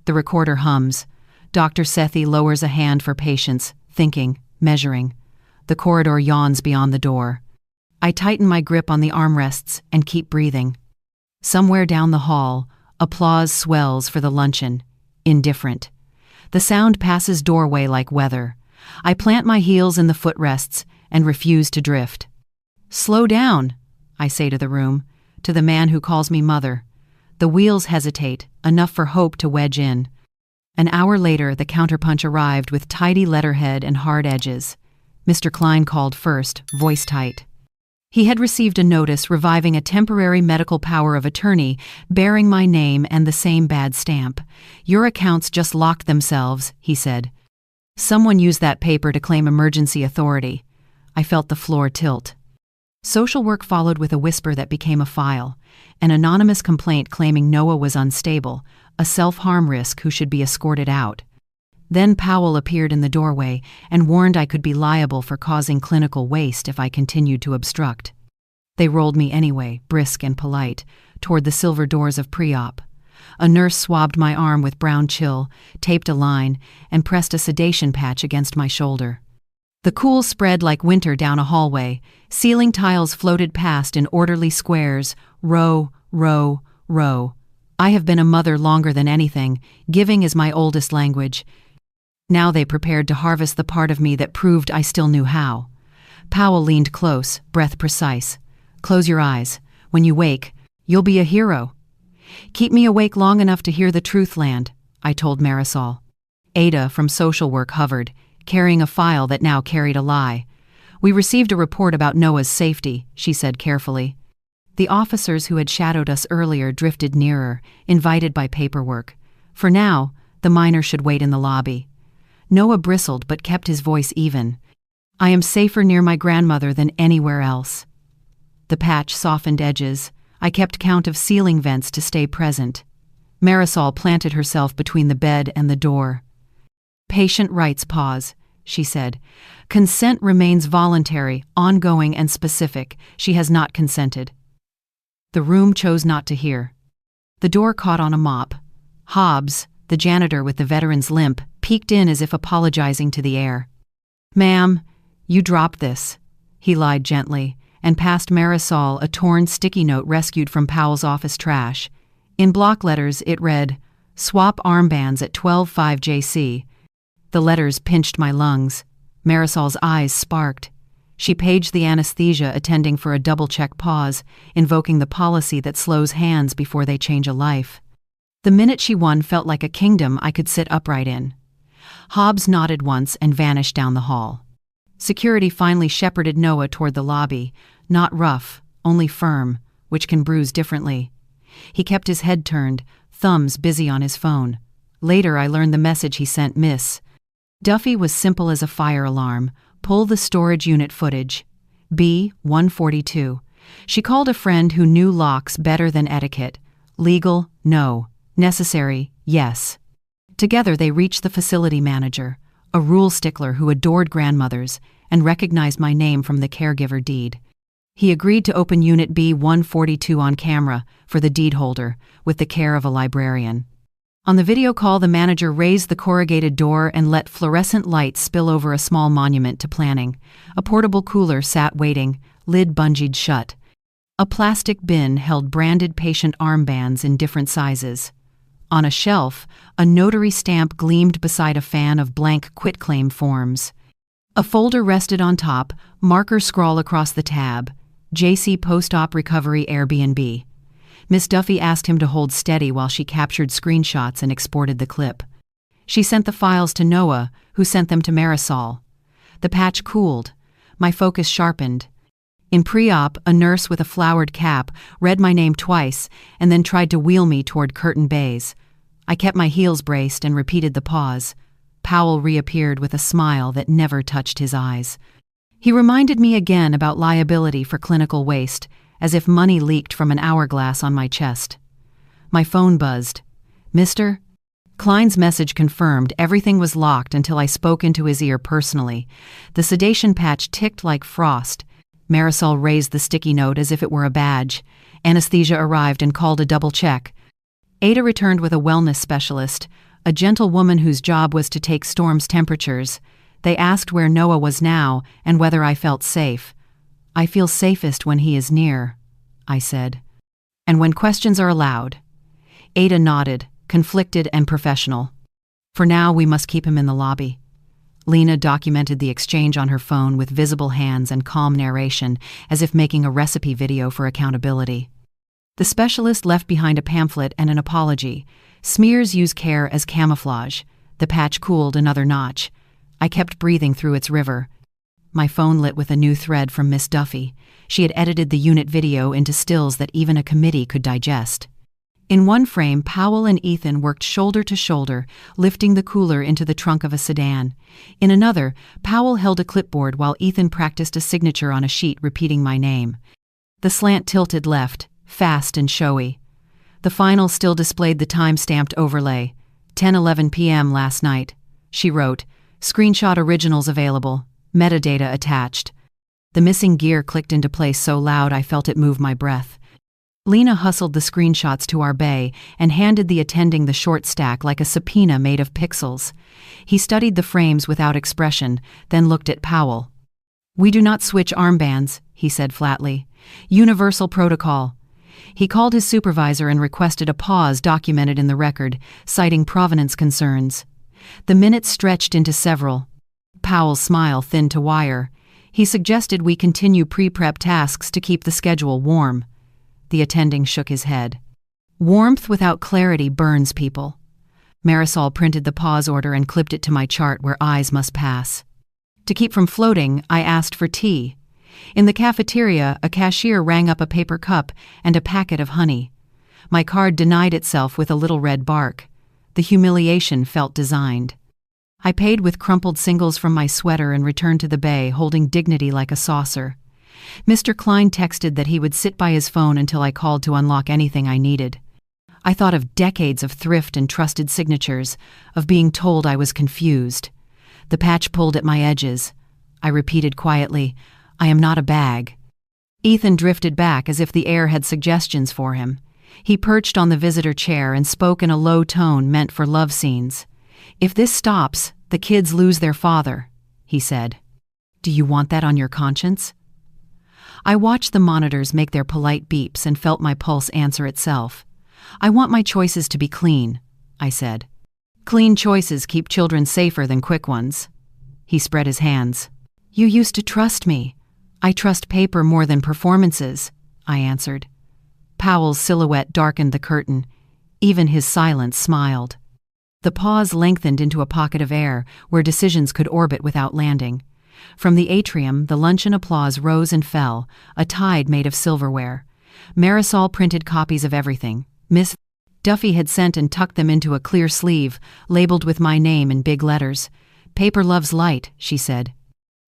The recorder hums. Dr. Sethi lowers a hand for patience, thinking, measuring. The corridor yawns beyond the door. I tighten my grip on the armrests and keep breathing. Somewhere down the hall, applause swells for the luncheon. Indifferent. The sound passes doorway like weather. I plant my heels in the footrests and refuse to drift. "Slow down," I say to the room, to the man who calls me mother. The wheels hesitate, enough for hope to wedge in. An hour later, the counterpunch arrived with tidy letterhead and hard edges. Mr. Klein called first, voice tight. He had received a notice reviving a temporary medical power of attorney bearing my name and the same bad stamp. "Your accounts just locked themselves," he said. Someone used that paper to claim emergency authority. I felt the floor tilt. Social work followed with a whisper that became a file. An anonymous complaint claiming Noah was unstable, a self-harm risk who should be escorted out. Then Powell appeared in the doorway and warned I could be liable for causing clinical waste if I continued to obstruct. They rolled me anyway, brisk and polite, toward the silver doors of pre-op. A nurse swabbed my arm with brown chill, taped a line, and pressed a sedation patch against my shoulder. The cool spread like winter down a hallway. Ceiling tiles floated past in orderly squares, row, row, row. I have been a mother longer than anything. Giving is my oldest language. Now they prepared to harvest the part of me that proved I still knew how. Powell leaned close, breath precise. "Close your eyes. When you wake, you'll be a hero." "Keep me awake long enough to hear the truth land," I told Marisol. Ada from social work hovered, carrying a file that now carried a lie. "We received a report about Noah's safety," she said carefully. The officers who had shadowed us earlier drifted nearer, invited by paperwork. For now, the minor should wait in the lobby. Noah bristled but kept his voice even. "I am safer near my grandmother than anywhere else." The patch softened edges. I kept count of ceiling vents to stay present. Marisol planted herself between the bed and the door. "Patient rights pause," she said. "Consent remains voluntary, ongoing, and specific. She has not consented." The room chose not to hear. The door caught on a mop. Hobbs, the janitor with the veteran's limp, peeked in as if apologizing to the air. "Ma'am, you dropped this," he lied gently, and passed Marisol a torn sticky note rescued from Powell's office trash. In block letters it read, "Swap armbands at 12:05 JC. The letters pinched my lungs. Marisol's eyes sparked. She paged the anesthesia attending for a double-check pause, invoking the policy that slows hands before they change a life. The minute she won felt like a kingdom I could sit upright in. Hobbs nodded once and vanished down the hall. Security finally shepherded Noah toward the lobby, not rough, only firm, which can bruise differently. He kept his head turned, thumbs busy on his phone. Later I learned the message he sent Miss Duffy was simple as a fire alarm. Pull the storage unit footage. B-142. She called a friend who knew locks better than etiquette. Legal? No. Necessary? Yes. Together they reached the facility manager, a rule stickler who adored grandmothers and recognized my name from the caregiver deed. He agreed to open Unit B-142 on camera for the deed holder, with the care of a librarian. On the video call, the manager raised the corrugated door and let fluorescent light spill over a small monument to planning. A portable cooler sat waiting, lid bungeed shut. A plastic bin held branded patient armbands in different sizes. On a shelf, a notary stamp gleamed beside a fan of blank quitclaim forms. A folder rested on top, marker scrawl across the tab, JC Post-Op Recovery Airbnb. Miss Duffy asked him to hold steady while she captured screenshots and exported the clip. She sent the files to Noah, who sent them to Marisol. The patch cooled. My focus sharpened. In pre-op, a nurse with a flowered cap read my name twice and then tried to wheel me toward curtain bays. I kept my heels braced and repeated the pause. Powell reappeared with a smile that never touched his eyes. He reminded me again about liability for clinical waste, as if money leaked from an hourglass on my chest. My phone buzzed. "Mr. Klein's message confirmed everything was locked until I spoke into his ear personally. The sedation patch ticked like frost. Marisol raised the sticky note as if it were a badge. Anesthesia arrived and called a double check. Ada returned with a wellness specialist, a gentle woman whose job was to take Storm's temperatures. They asked where Noah was now and whether I felt safe. "I feel safest when he is near," I said. And when questions are allowed. Ada nodded, conflicted and professional. For now, we must keep him in the lobby. Lena documented the exchange on her phone with visible hands and calm narration, as if making a recipe video for accountability. The specialist left behind a pamphlet and an apology. Smears use care as camouflage. The patch cooled another notch. I kept breathing through its river. My phone lit with a new thread from Miss Duffy. She had edited the unit video into stills that even a committee could digest. In one frame, Powell and Ethan worked shoulder to shoulder, lifting the cooler into the trunk of a sedan. In another, Powell held a clipboard while Ethan practiced a signature on a sheet repeating my name. The slant tilted left, fast and showy. The final still displayed the time-stamped overlay. 10:11 p.m. last night. She wrote, "Screenshot originals available. Metadata attached." The missing gear clicked into place so loud I felt it move my breath. Lena hustled the screenshots to our bay and handed the attending the short stack like a subpoena made of pixels. He studied the frames without expression, then looked at Powell. "We do not switch armbands," he said flatly. "Universal protocol." He called his supervisor and requested a pause documented in the record, citing provenance concerns. The minutes stretched into several. Powell's smile thinned to wire. He suggested we continue pre-prep tasks to keep the schedule warm. The attending shook his head. "Warmth without clarity burns people." Marisol printed the pause order and clipped it to my chart where eyes must pass. To keep from floating, I asked for tea. In the cafeteria, a cashier rang up a paper cup and a packet of honey. My card denied itself with a little red bark. The humiliation felt designed. I paid with crumpled singles from my sweater and returned to the bay, holding dignity like a saucer. Mr. Klein texted that he would sit by his phone until I called to unlock anything I needed. I thought of decades of thrift and trusted signatures, of being told I was confused. The patch pulled at my edges. I repeated quietly, "I am not a bag." Ethan drifted back as if the air had suggestions for him. He perched on the visitor chair and spoke in a low tone meant for love scenes. "If this stops, the kids lose their father," he said. "Do you want that on your conscience?" I watched the monitors make their polite beeps and felt my pulse answer itself. "I want my choices to be clean," I said. "Clean choices keep children safer than quick ones." He spread his hands. "You used to trust me. I trust paper more than performances," I answered. Powell's silhouette darkened the curtain. Even his silence smiled. The pause lengthened into a pocket of air where decisions could orbit without landing. From the atrium, the luncheon applause rose and fell, a tide made of silverware. Marisol printed copies of everything. Miss Duffy had sent and tucked them into a clear sleeve, labeled with my name in big letters. "Paper loves light," she said.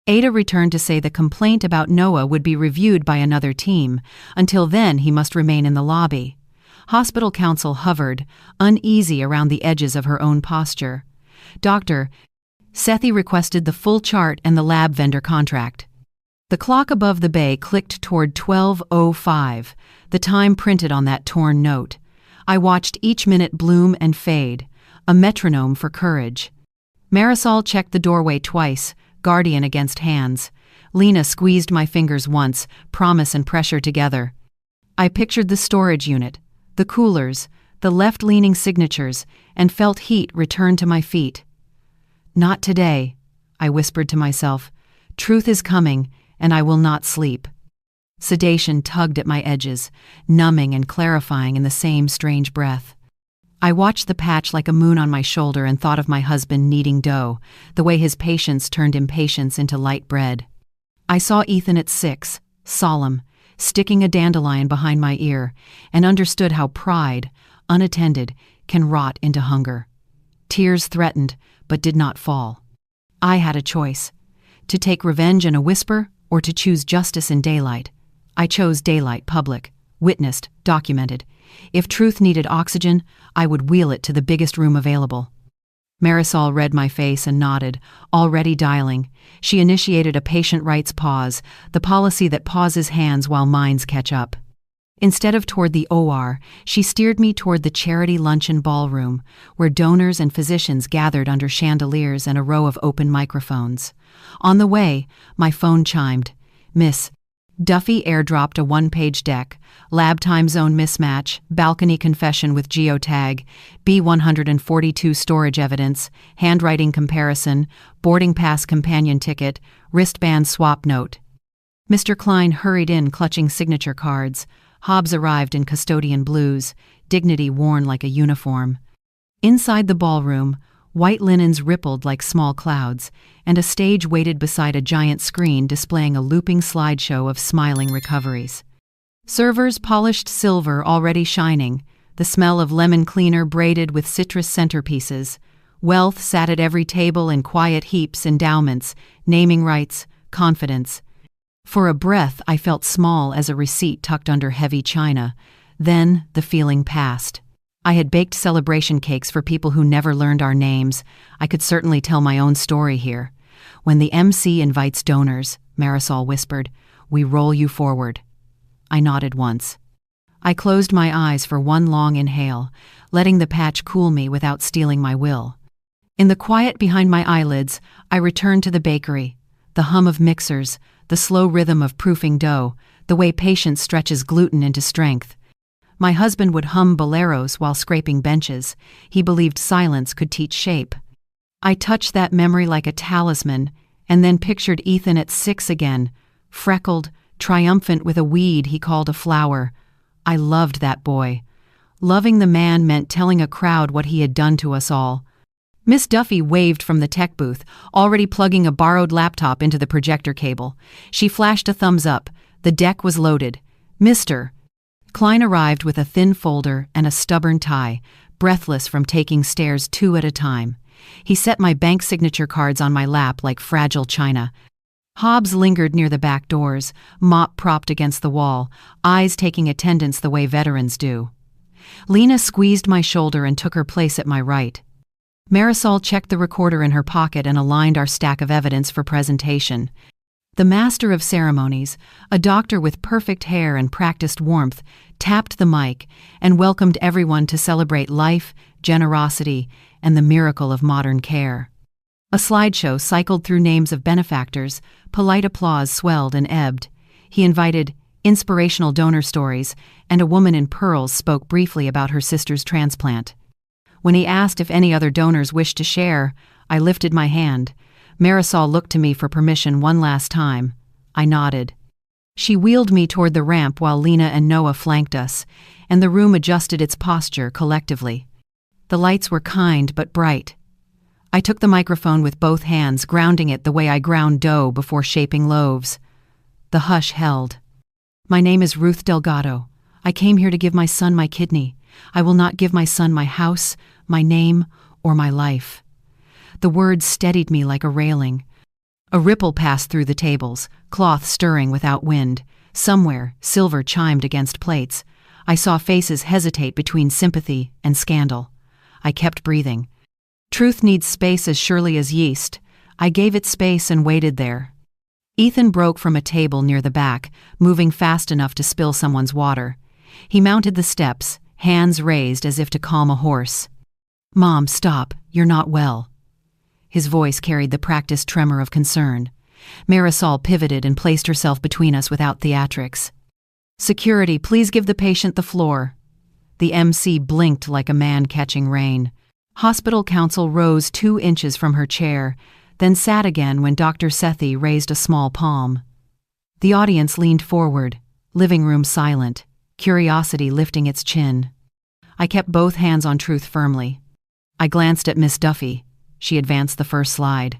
Ada returned to say the complaint about Noah would be reviewed by another team. Until then, he must remain in the lobby. Hospital counsel hovered, uneasy around the edges of her own posture. Dr. Sethi requested the full chart and the lab vendor contract. The clock above the bay clicked toward 12:05, the time printed on that torn note. I watched each minute bloom and fade, a metronome for courage. Marisol checked the doorway twice, guardian against hands. Lena squeezed my fingers once, promise and pressure together. I pictured the storage unit, the coolers, the left-leaning signatures, and felt heat return to my feet. "Not today," I whispered to myself. "Truth is coming, and I will not sleep." Sedation tugged at my edges, numbing and clarifying in the same strange breath. I watched the patch like a moon on my shoulder and thought of my husband kneading dough, the way his patience turned impatience into light bread. I saw Ethan at 6, solemn, sticking a dandelion behind my ear, and understood how pride, unattended, can rot into hunger. Tears threatened, but did not fall. I had a choice, to take revenge in a whisper or to choose justice in daylight. I chose daylight, public, witnessed, documented. If truth needed oxygen, I would wheel it to the biggest room available. Marisol read my face and nodded, already dialing. She initiated a patient rights pause, the policy that pauses hands while minds catch up. Instead of toward the OR, she steered me toward the charity luncheon ballroom, where donors and physicians gathered under chandeliers and a row of open microphones. On the way, my phone chimed. "Miss Duffy airdropped a one-page deck, lab time zone mismatch, balcony confession with geotag, B-142 storage evidence, handwriting comparison, boarding pass companion ticket, wristband swap note. Mr. Klein hurried in clutching signature cards. Hobbs arrived in custodian blues, dignity worn like a uniform. Inside the ballroom, white linens rippled like small clouds, and a stage waited beside a giant screen displaying a looping slideshow of smiling recoveries. Servers polished silver already shining, the smell of lemon cleaner braided with citrus centerpieces. Wealth sat at every table in quiet heaps, endowments, naming rights, confidence. For a breath, I felt small as a receipt tucked under heavy china. Then the feeling passed. I had baked celebration cakes for people who never learned our names. I could certainly tell my own story here. When the MC invites donors, Marisol whispered, we roll you forward. I nodded once. I closed my eyes for one long inhale, letting the patch cool me without stealing my will. In the quiet behind my eyelids, I returned to the bakery. The hum of mixers, the slow rhythm of proofing dough, the way patience stretches gluten into strength. My husband would hum boleros while scraping benches. He believed silence could teach shape. I touched that memory like a talisman, and then pictured Ethan at 6 again, freckled, triumphant with a weed he called a flower. I loved that boy. Loving the man meant telling a crowd what he had done to us all. Miss Duffy waved from the tech booth, already plugging a borrowed laptop into the projector cable. She flashed a thumbs up. The deck was loaded. Mr. Klein arrived with a thin folder and a stubborn tie, breathless from taking stairs 2 at a time. He set my bank signature cards on my lap like fragile china. Hobbs lingered near the back doors, mop propped against the wall, eyes taking attendance the way veterans do. Lena squeezed my shoulder and took her place at my right. Marisol checked the recorder in her pocket and aligned our stack of evidence for presentation. The master of ceremonies, a doctor with perfect hair and practiced warmth, tapped the mic and welcomed everyone to celebrate life, generosity, and the miracle of modern care. A slideshow cycled through names of benefactors, polite applause swelled and ebbed. He invited inspirational donor stories, and a woman in pearls spoke briefly about her sister's transplant. When he asked if any other donors wished to share, I lifted my hand. Marisol looked to me for permission one last time. I nodded. She wheeled me toward the ramp while Lena and Noah flanked us, and the room adjusted its posture collectively. The lights were kind but bright. I took the microphone with both hands, grounding it the way I ground dough before shaping loaves. The hush held. My name is Ruth Delgado. I came here to give my son my kidney. I will not give my son my house, my name, or my life. The words steadied me like a railing. A ripple passed through the tables, cloth stirring without wind. Somewhere, silver chimed against plates. I saw faces hesitate between sympathy and scandal. I kept breathing. Truth needs space as surely as yeast. I gave it space and waited there. Ethan broke from a table near the back, moving fast enough to spill someone's water. He mounted the steps, hands raised as if to calm a horse. Mom, stop. You're not well. His voice carried the practiced tremor of concern. Marisol pivoted and placed herself between us without theatrics. Security, please give the patient the floor. The MC blinked like a man catching rain. Hospital counsel rose 2 inches from her chair, then sat again when Dr. Sethi raised a small palm. The audience leaned forward, living room silent, curiosity lifting its chin. I kept both hands on truth firmly. I glanced at Miss Duffy. She advanced the first slide.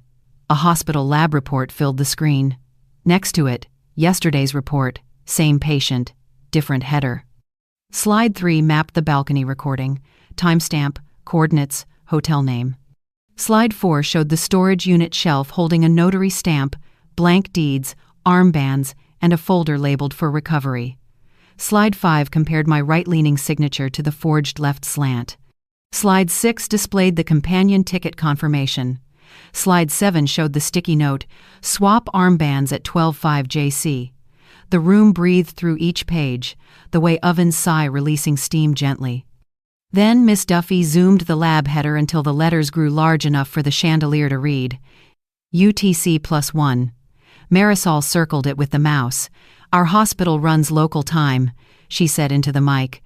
A hospital lab report filled the screen. Next to it, yesterday's report, same patient, different header. Slide 3 mapped the balcony recording, timestamp, coordinates, hotel name. Slide 4 showed the storage unit shelf holding a notary stamp, blank deeds, armbands, and a folder labeled for recovery. Slide 5 compared my right-leaning signature to the forged left slant. Slide 6 displayed the companion ticket confirmation. Slide 7 showed the sticky note, swap armbands at 12.5 JC. The room breathed through each page, the way ovens sigh releasing steam gently. Then Miss Duffy zoomed the lab header until the letters grew large enough for the chandelier to read. UTC +1. Marisol circled it with the mouse. "Our hospital runs local time," she said into the mic.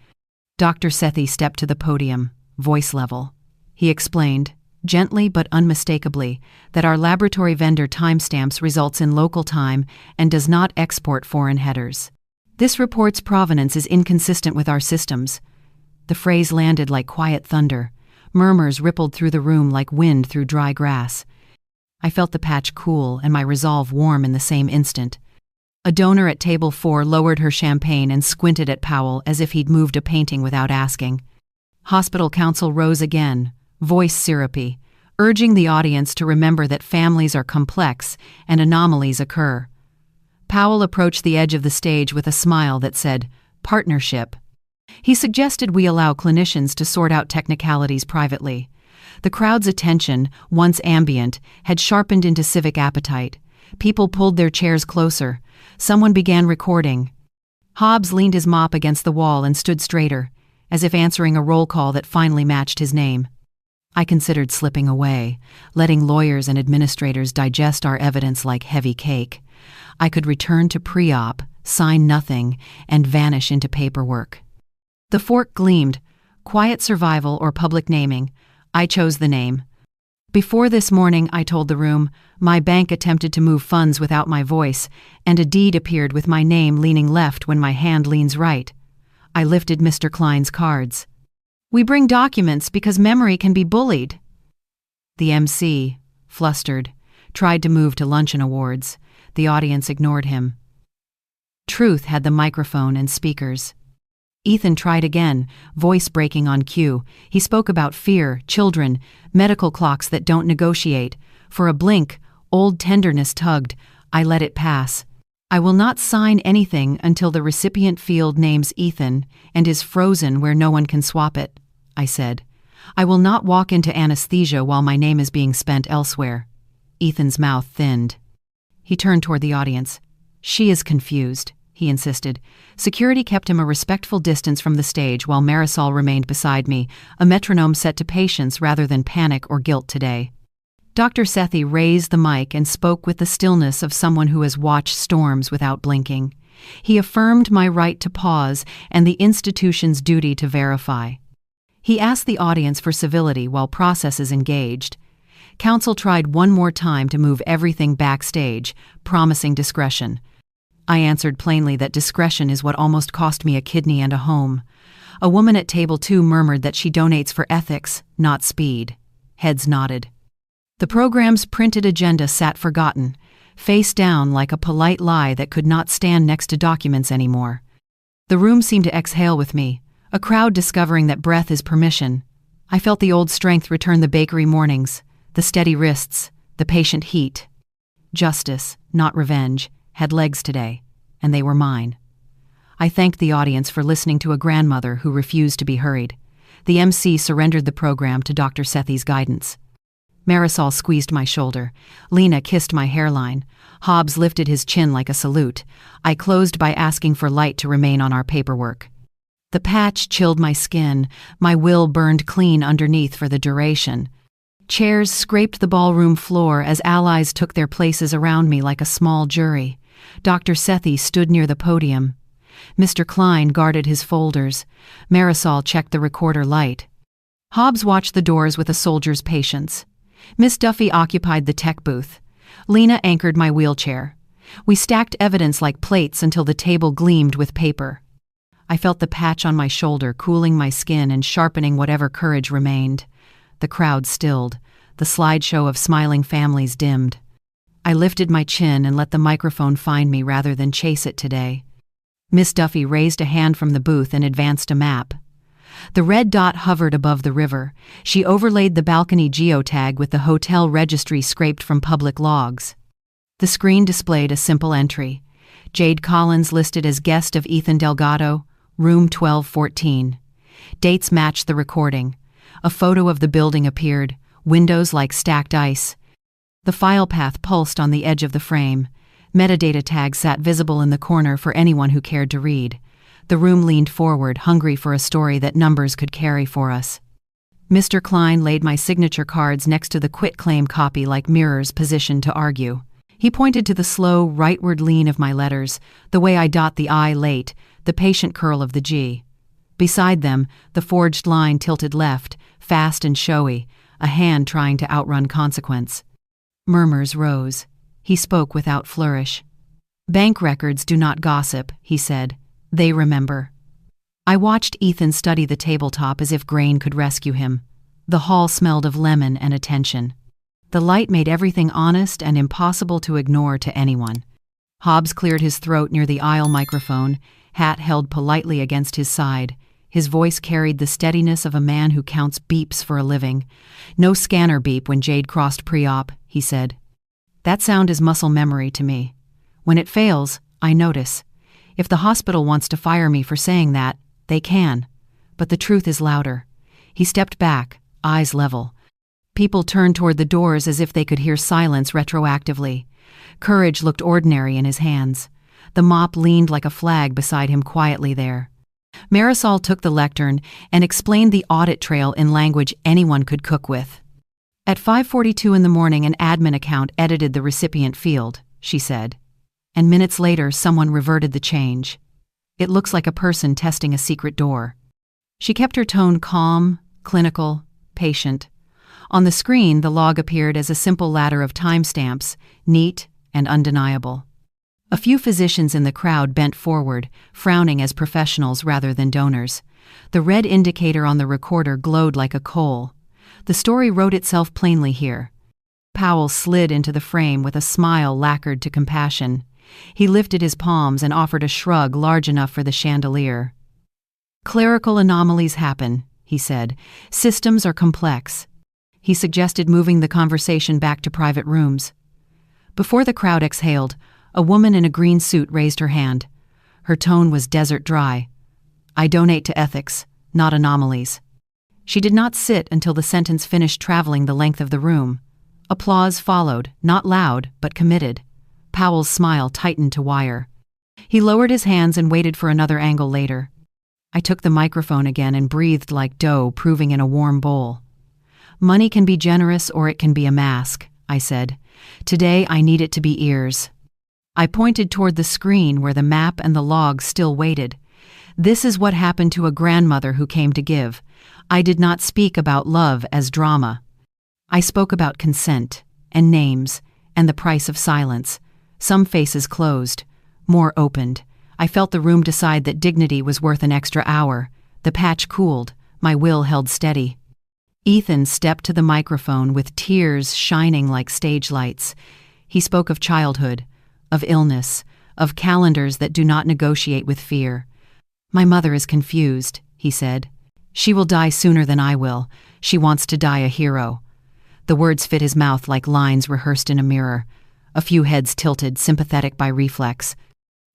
Dr. Sethi stepped to the podium, voice level. He explained, gently but unmistakably, that our laboratory vendor timestamps results in local time and does not export foreign headers. "This report's provenance is inconsistent with our systems." The phrase landed like quiet thunder. Murmurs rippled through the room like wind through dry grass. I felt the patch cool and my resolve warm in the same instant. A donor at table 4 lowered her champagne and squinted at Powell as if he'd moved a painting without asking. Hospital counsel rose again, voice syrupy, urging the audience to remember that families are complex and anomalies occur. Powell approached the edge of the stage with a smile that said, "Partnership." He suggested we allow clinicians to sort out technicalities privately. The crowd's attention, once ambient, had sharpened into civic appetite. People pulled their chairs closer. Someone began recording. Hobbs leaned his mop against the wall and stood straighter, as if answering a roll call that finally matched his name. I considered slipping away, letting lawyers and administrators digest our evidence like heavy cake. I could return to pre-op, sign nothing, and vanish into paperwork. The fork gleamed. Quiet survival or public naming. I chose the name. "Before this morning," I told the room, "my bank attempted to move funds without my voice, and a deed appeared with my name leaning left when my hand leans right." I lifted Mr. Klein's cards. "We bring documents because memory can be bullied." The MC, flustered, tried to move to luncheon awards. The audience ignored him. Truth had the microphone and speakers. Ethan tried again, voice breaking on cue. He spoke about fear, children, medical clocks that don't negotiate. For a blink, old tenderness tugged. I let it pass. "I will not sign anything until the recipient field names Ethan and is frozen where no one can swap it," I said. "I will not walk into anesthesia while my name is being spent elsewhere." Ethan's mouth thinned. He turned toward the audience. "She is confused," he insisted. Security kept him a respectful distance from the stage while Marisol remained beside me, a metronome set to patience rather than panic or guilt today. Dr. Sethi raised the mic and spoke with the stillness of someone who has watched storms without blinking. He affirmed my right to pause and the institution's duty to verify. He asked the audience for civility while processes engaged. Counsel tried one more time to move everything backstage, promising discretion. I answered plainly that discretion is what almost cost me a kidney and a home. A woman at table 2 murmured that she donates for ethics, not speed. Heads nodded. The program's printed agenda sat forgotten, face down like a polite lie that could not stand next to documents anymore. The room seemed to exhale with me, a crowd discovering that breath is permission. I felt the old strength return the bakery mornings, the steady wrists, the patient heat. Justice, not revenge, had legs today, and they were mine. I thanked the audience for listening to a grandmother who refused to be hurried. The MC surrendered the program to Dr. Sethi's guidance. Marisol squeezed my shoulder. Lena kissed my hairline. Hobbs lifted his chin like a salute. I closed by asking for light to remain on our paperwork. The patch chilled my skin. My will burned clean underneath for the duration. Chairs scraped the ballroom floor as allies took their places around me like a small jury. Dr. Sethi stood near the podium. Mr. Klein guarded his folders. Marisol checked the recorder light. Hobbs watched the doors with a soldier's patience. Miss Duffy occupied the tech booth. Lena anchored my wheelchair. We stacked evidence like plates until the table gleamed with paper. I felt the patch on my shoulder cooling my skin and sharpening whatever courage remained. The crowd stilled. The slideshow of smiling families dimmed. I lifted my chin and let the microphone find me rather than chase it today. Miss Duffy raised a hand from the booth and advanced a map. The red dot hovered above the river. She overlaid the balcony geotag with the hotel registry scraped from public logs. The screen displayed a simple entry. Jade Collins listed as guest of Ethan Delgado, room 1214. Dates matched the recording. A photo of the building appeared, windows like stacked ice. The file path pulsed on the edge of the frame. Metadata tags sat visible in the corner for anyone who cared to read. The room leaned forward, hungry for a story that numbers could carry for us. Mr. Klein laid my signature cards next to the quitclaim copy like mirrors positioned to argue. He pointed to the slow, rightward lean of my letters, the way I dot the I late, the patient curl of the G. Beside them, the forged line tilted left, fast and showy, a hand trying to outrun consequence. Murmurs rose. He spoke without flourish. "Bank records do not gossip," he said. "They remember." I watched Ethan study the tabletop as if grain could rescue him. The hall smelled of lemon and attention. The light made everything honest and impossible to ignore to anyone. Hobbs cleared his throat near the aisle microphone, hat held politely against his side. His voice carried the steadiness of a man who counts beeps for a living. "No scanner beep when Jade crossed pre-op," he said. "That sound is muscle memory to me. When it fails, I notice. If the hospital wants to fire me for saying that, they can. But the truth is louder." He stepped back, eyes level. People turned toward the doors as if they could hear silence retroactively. Courage looked ordinary in his hands. The mop leaned like a flag beside him quietly there. Marisol took the lectern and explained the audit trail in language anyone could cook with. "At 5:42 in the morning, an admin account edited the recipient field," she said. And minutes later, someone reverted the change. "It looks like a person testing a secret door." She kept her tone calm, clinical, patient. On the screen, the log appeared as a simple ladder of timestamps, neat and undeniable. A few physicians in the crowd bent forward, frowning as professionals rather than donors. The red indicator on the recorder glowed like a coal. The story wrote itself plainly here. Powell slid into the frame with a smile lacquered to compassion. He lifted his palms and offered a shrug large enough for the chandelier. "Clerical anomalies happen," he said. "Systems are complex." He suggested moving the conversation back to private rooms. Before the crowd exhaled, a woman in a green suit raised her hand. Her tone was desert dry. "I donate to ethics, not anomalies." She did not sit until the sentence finished traveling the length of the room. Applause followed, not loud, but committed. Powell's smile tightened to wire. He lowered his hands and waited for another angle later. I took the microphone again and breathed like dough proving in a warm bowl. "Money can be generous or it can be a mask," I said. "Today I need it to be ears." I pointed toward the screen where the map and the logs still waited. "This is what happened to a grandmother who came to give. I did not speak about love as drama. I spoke about consent, and names, and the price of silence. Some faces closed, more opened. I felt the room decide that dignity was worth an extra hour. The patch cooled, my will held steady. Ethan stepped to the microphone with tears shining like stage lights. He spoke of childhood, of illness, of calendars that do not negotiate with fear. "My mother is confused," he said. "She will die sooner than I will. She wants to die a hero." The words fit his mouth like lines rehearsed in a mirror. A few heads tilted, sympathetic by reflex.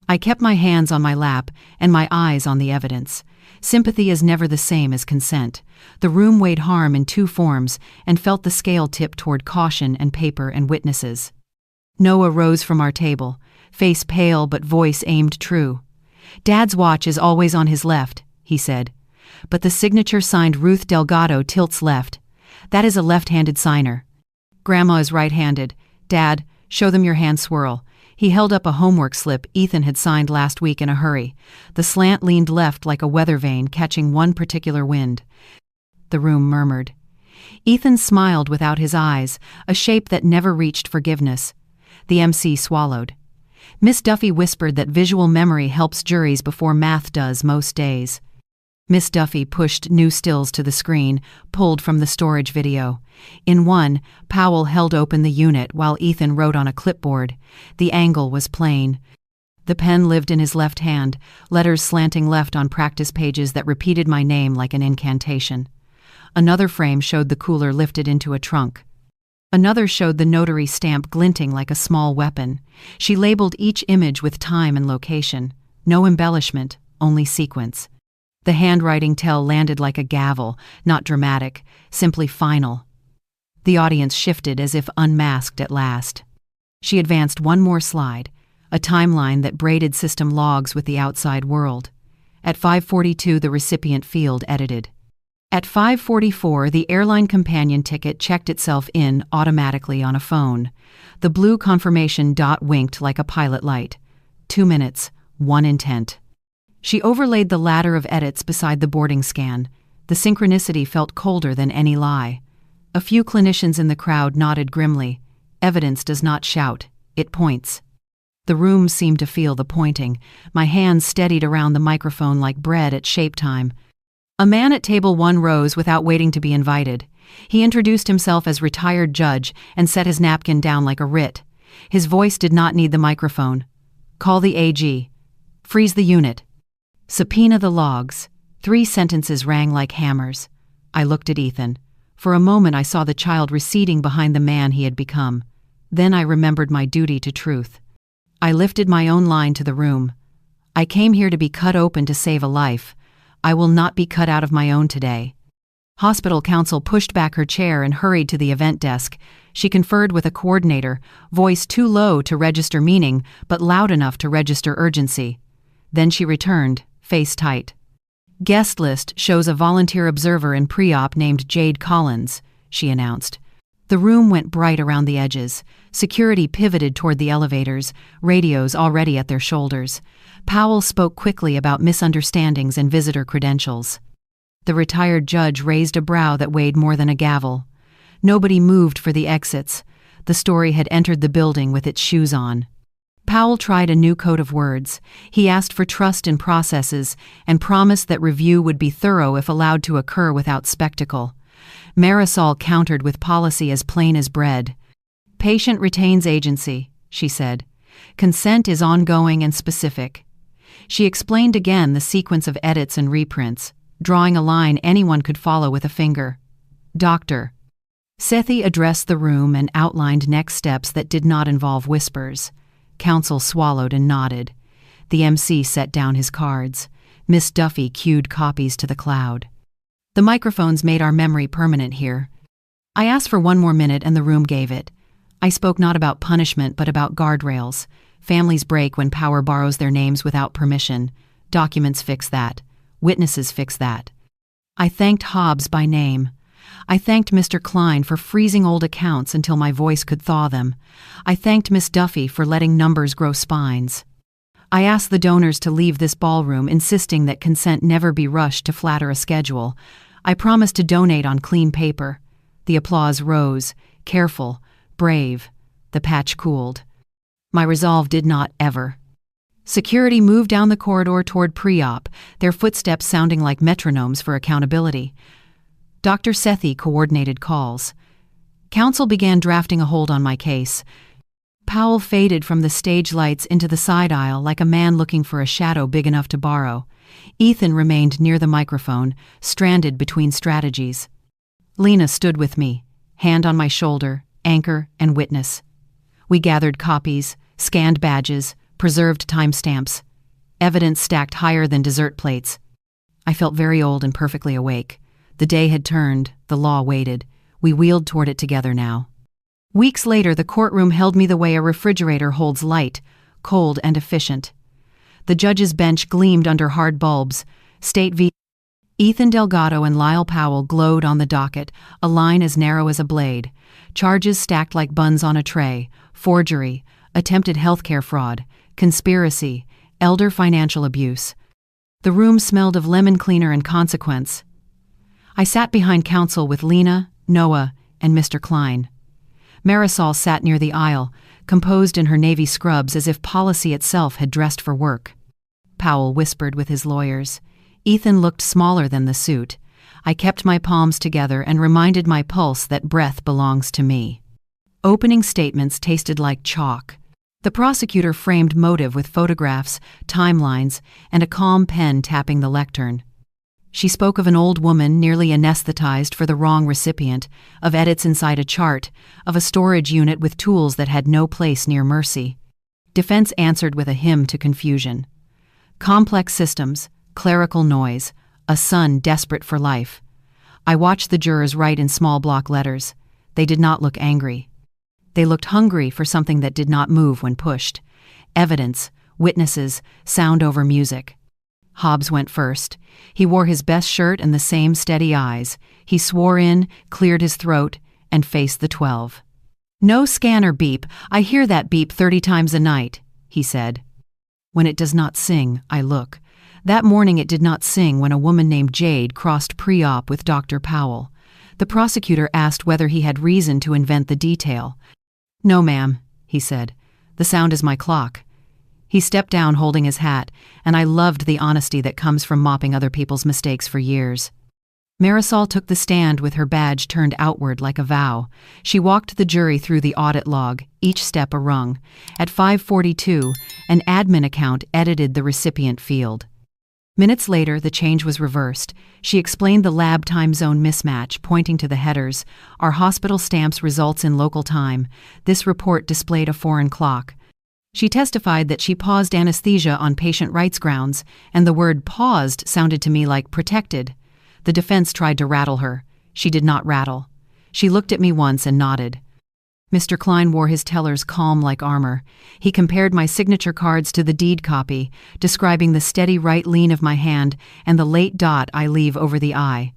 I kept my hands on my lap and my eyes on the evidence. Sympathy is never the same as consent. The room weighed harm in two forms and felt the scale tip toward caution and paper and witnesses. Noah rose from our table, face pale but voice aimed true. "Dad's watch is always on his left," he said. "But the signature signed Ruth Delgado tilts left. That is a left-handed signer. Grandma is right-handed. Dad, show them your hand swirl." He held up a homework slip Ethan had signed last week in a hurry. The slant leaned left like a weather vane catching one particular wind. The room murmured. Ethan smiled without his eyes, a shape that never reached forgiveness. The MC swallowed. Miss Duffy whispered that visual memory helps juries before math does most days. Miss Duffy pushed new stills to the screen, pulled from the storage video. In one, Powell held open the unit while Ethan wrote on a clipboard. The angle was plain. The pen lived in his left hand, letters slanting left on practice pages that repeated my name like an incantation. Another frame showed the cooler lifted into a trunk. Another showed the notary stamp glinting like a small weapon. She labeled each image with time and location. No embellishment, only sequence. The handwriting tell landed like a gavel, not dramatic, simply final. The audience shifted as if unmasked at last. She advanced one more slide, a timeline that braided system logs with the outside world. At 5:42, the recipient field edited. At 5:44, the airline companion ticket checked itself in automatically on a phone. The blue confirmation dot winked like a pilot light. 2 minutes, one intent. She overlaid the ladder of edits beside the boarding scan. The synchronicity felt colder than any lie. A few clinicians in the crowd nodded grimly. Evidence does not shout, it points. The room seemed to feel the pointing. My hands steadied around the microphone like bread at shape time. A man at table 1 rose without waiting to be invited. He introduced himself as retired judge and set his napkin down like a writ. His voice did not need the microphone. Call the AG. Freeze the unit. Subpoena the logs. 3 sentences rang like hammers. I looked at Ethan. For a moment I saw the child receding behind the man he had become. Then I remembered my duty to truth. I lifted my own line to the room. I came here to be cut open to save a life. I will not be cut out of my own today. Hospital counsel pushed back her chair and hurried to the event desk. She conferred with a coordinator, voice too low to register meaning, but loud enough to register urgency. Then she returned, face tight. Guest list shows a volunteer observer in pre-op named Jade Collins, she announced. The room went bright around the edges. Security pivoted toward the elevators, radios already at their shoulders. Powell spoke quickly about misunderstandings and visitor credentials. The retired judge raised a brow that weighed more than a gavel. Nobody moved for the exits. The story had entered the building with its shoes on. Powell tried a new code of words. He asked for trust in processes and promised that review would be thorough if allowed to occur without spectacle. Marisol countered with policy as plain as bread. Patient retains agency, she said. Consent is ongoing and specific. She explained again the sequence of edits and reprints, drawing a line anyone could follow with a finger. Doctor. Sethi addressed the room and outlined next steps that did not involve whispers. Counsel swallowed and nodded. The MC set down his cards. Miss Duffy cued copies to the cloud. The microphones made our memory permanent here. I asked for 1 more minute and the room gave it. I spoke not about punishment but about guardrails. Families break when power borrows their names without permission. Documents fix that. Witnesses fix that. I thanked Hobbs by name. I thanked Mr. Klein for freezing old accounts until my voice could thaw them. I thanked Miss Duffy for letting numbers grow spines. I asked the donors to leave this ballroom, insisting that consent never be rushed to flatter a schedule. I promised to donate on clean paper. The applause rose, careful, brave. The patch cooled. My resolve did not ever. Security moved down the corridor toward pre-op, their footsteps sounding like metronomes for accountability. Dr. Sethi coordinated calls. Counsel began drafting a hold on my case. Powell faded from the stage lights into the side aisle like a man looking for a shadow big enough to borrow. Ethan remained near the microphone, stranded between strategies. Lena stood with me, hand on my shoulder, anchor and witness. We gathered copies, scanned badges, preserved timestamps. Evidence stacked higher than dessert plates. I felt very old and perfectly awake. The day had turned, the law waited. We wheeled toward it together now. Weeks later, the courtroom held me the way a refrigerator holds light, cold and efficient. The judge's bench gleamed under hard bulbs. State v. Ethan Delgado and Lyle Powell glowed on the docket, a line as narrow as a blade. Charges stacked like buns on a tray: forgery, attempted healthcare fraud, conspiracy, elder financial abuse. The room smelled of lemon cleaner and consequence. I sat behind counsel with Lena, Noah, and Mr. Klein. Marisol sat near the aisle, composed in her navy scrubs as if policy itself had dressed for work. Powell whispered with his lawyers. Ethan looked smaller than the suit. I kept my palms together and reminded my pulse that breath belongs to me. Opening statements tasted like chalk. The prosecutor framed motive with photographs, timelines, and a calm pen tapping the lectern. She spoke of an old woman nearly anesthetized for the wrong recipient, of edits inside a chart, of a storage unit with tools that had no place near mercy. Defense answered with a hymn to confusion. Complex systems, clerical noise, a son desperate for life. I watched the jurors write in small block letters. They did not look angry. They looked hungry for something that did not move when pushed. Evidence, witnesses, sound over music. Hobbs went first. He wore his best shirt and the same steady eyes. He swore in, cleared his throat, and faced the 12. "No scanner beep. I hear that beep 30 times a night," he said. When it does not sing, I look. That morning it did not sing when a woman named Jade crossed pre-op with Dr. Powell. The prosecutor asked whether he had reason to invent the detail. "No, ma'am," he said. "The sound is my clock." He stepped down holding his hat, and I loved the honesty that comes from mopping other people's mistakes for years. Marisol took the stand with her badge turned outward like a vow. She walked the jury through the audit log, each step a rung. At 5:42, an admin account edited the recipient field. Minutes later, the change was reversed. She explained the lab time zone mismatch, pointing to the headers. "Our hospital stamps results in local time. This report displayed a foreign clock." She testified that she paused anesthesia on patient rights grounds, and the word paused sounded to me like protected. The defense tried to rattle her. She did not rattle. She looked at me once and nodded. Mr. Klein wore his tellers calm like armor. He compared my signature cards to the deed copy, describing the steady right lean of my hand and the late dot I leave over the I.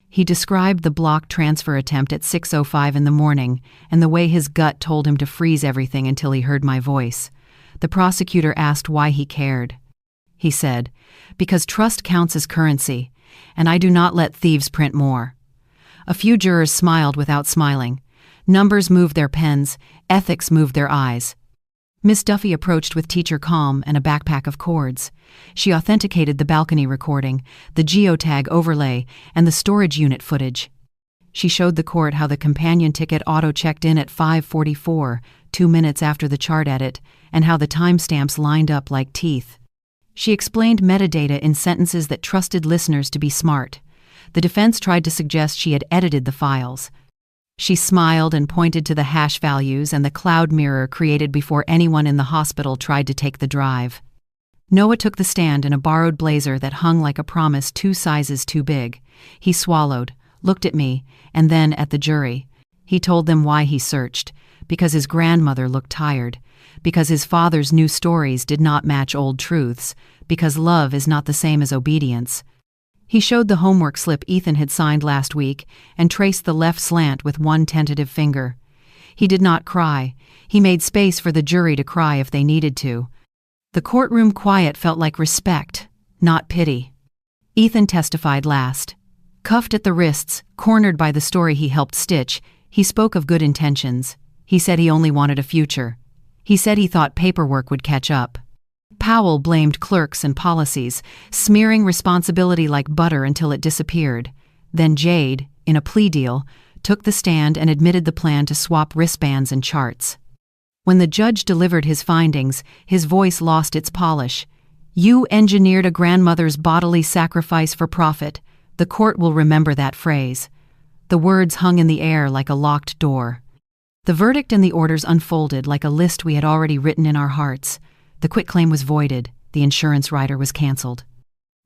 He described the block transfer attempt at 6:05 in the morning and the way his gut told him to freeze everything until he heard my voice. The prosecutor asked why he cared. He said, "Because trust counts as currency, and I do not let thieves print more." A few jurors smiled without smiling. Numbers moved their pens, ethics moved their eyes. Miss Duffy approached with teacher calm and a backpack of cords. She authenticated the balcony recording, the geotag overlay, and the storage unit footage. She showed the court how the companion ticket auto-checked in at 5:44, 2 minutes after the chart edit, and how the timestamps lined up like teeth. She explained metadata in sentences that trusted listeners to be smart. The defense tried to suggest she had edited the files. She smiled and pointed to the hash values and the cloud mirror created before anyone in the hospital tried to take the drive. Noah took the stand in a borrowed blazer that hung like a promise 2 sizes too big. He swallowed, looked at me, and then at the jury. He told them why he searched, because his grandmother looked tired, because his father's new stories did not match old truths, because love is not the same as obedience. He showed the homework slip Ethan had signed last week and traced the left slant with one tentative finger. He did not cry. He made space for the jury to cry if they needed to. The courtroom quiet felt like respect, not pity. Ethan testified last. Cuffed at the wrists, cornered by the story he helped stitch, he spoke of good intentions. He said he only wanted a future. He said he thought paperwork would catch up. Powell blamed clerks and policies, smearing responsibility like butter until it disappeared. Then Jade, in a plea deal, took the stand and admitted the plan to swap wristbands and charts. When the judge delivered his findings, his voice lost its polish. "You engineered a grandmother's bodily sacrifice for profit. The court will remember that phrase." The words hung in the air like a locked door. The verdict and the orders unfolded like a list we had already written in our hearts. The quitclaim was voided. The insurance rider was canceled.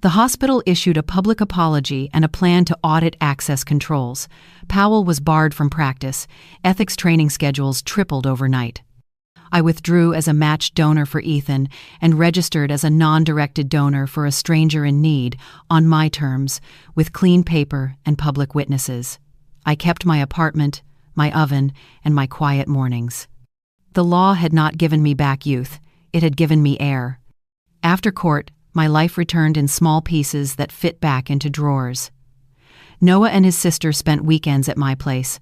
The hospital issued a public apology and a plan to audit access controls. Powell was barred from practice. Ethics training schedules tripled overnight. I withdrew as a matched donor for Ethan and registered as a non-directed donor for a stranger in need, on my terms, with clean paper and public witnesses. I kept my apartment, my oven, and my quiet mornings. The law had not given me back youth. It had given me air. After court, my life returned in small pieces that fit back into drawers. Noah and his sister spent weekends at my place.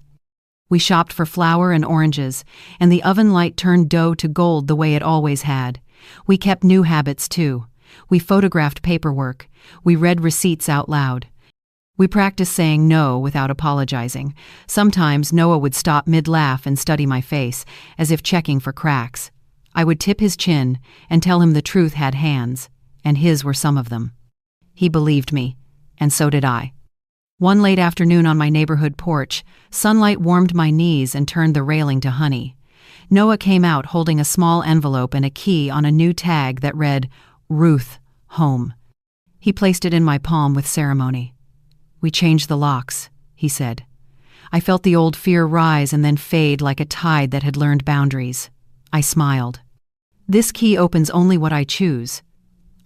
We shopped for flour and oranges, and the oven light turned dough to gold the way it always had. We kept new habits, too. We photographed paperwork. We read receipts out loud. We practiced saying no without apologizing. Sometimes Noah would stop mid-laugh and study my face, as if checking for cracks. I would tip his chin and tell him the truth had hands, and his were some of them. He believed me, and so did I. One late afternoon on my neighborhood porch, sunlight warmed my knees and turned the railing to honey. Noah came out holding a small envelope and a key on a new tag that read, "Ruth, home." He placed it in my palm with ceremony. "We changed the locks," he said. I felt the old fear rise and then fade like a tide that had learned boundaries. I smiled. "This key opens only what I choose."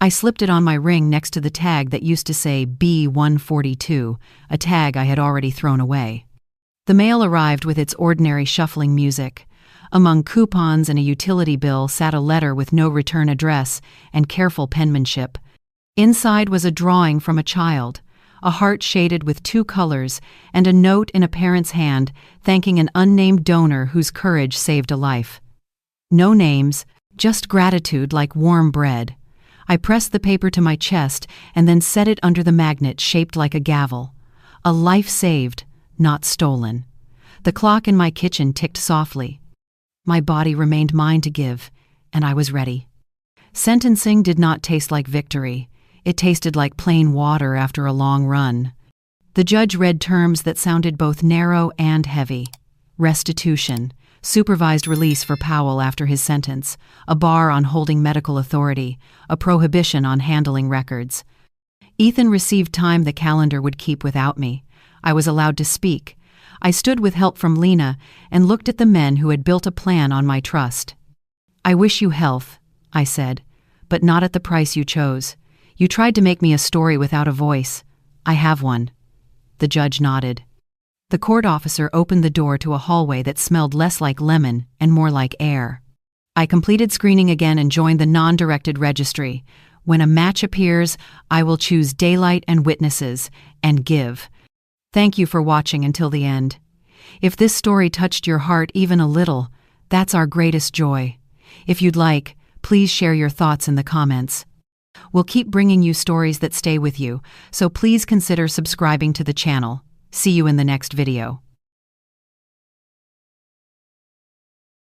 I slipped it on my ring next to the tag that used to say B142, a tag I had already thrown away. The mail arrived with its ordinary shuffling music. Among coupons and a utility bill sat a letter with no return address and careful penmanship. Inside was a drawing from a child, a heart shaded with 2 colors, and a note in a parent's hand thanking an unnamed donor whose courage saved a life. No names, just gratitude like warm bread. I pressed the paper to my chest and then set it under the magnet shaped like a gavel. A life saved, not stolen. The clock in my kitchen ticked softly. My body remained mine to give, and I was ready. Sentencing did not taste like victory. It tasted like plain water after a long run. The judge read terms that sounded both narrow and heavy. Restitution, supervised release for Powell after his sentence, a bar on holding medical authority, a prohibition on handling records. Ethan received time the calendar would keep without me. I was allowed to speak. I stood with help from Lena and looked at the men who had built a plan on my trust. "I wish you health," I said, "but not at the price you chose. You tried to make me a story without a voice. I have one." The judge nodded. The court officer opened the door to a hallway that smelled less like lemon and more like air. I completed screening again and joined the non-directed registry. When a match appears, I will choose daylight and witnesses, and give. Thank you for watching until the end. If this story touched your heart even a little, that's our greatest joy. If you'd like, please share your thoughts in the comments. We'll keep bringing you stories that stay with you, so please consider subscribing to the channel. See you in the next video.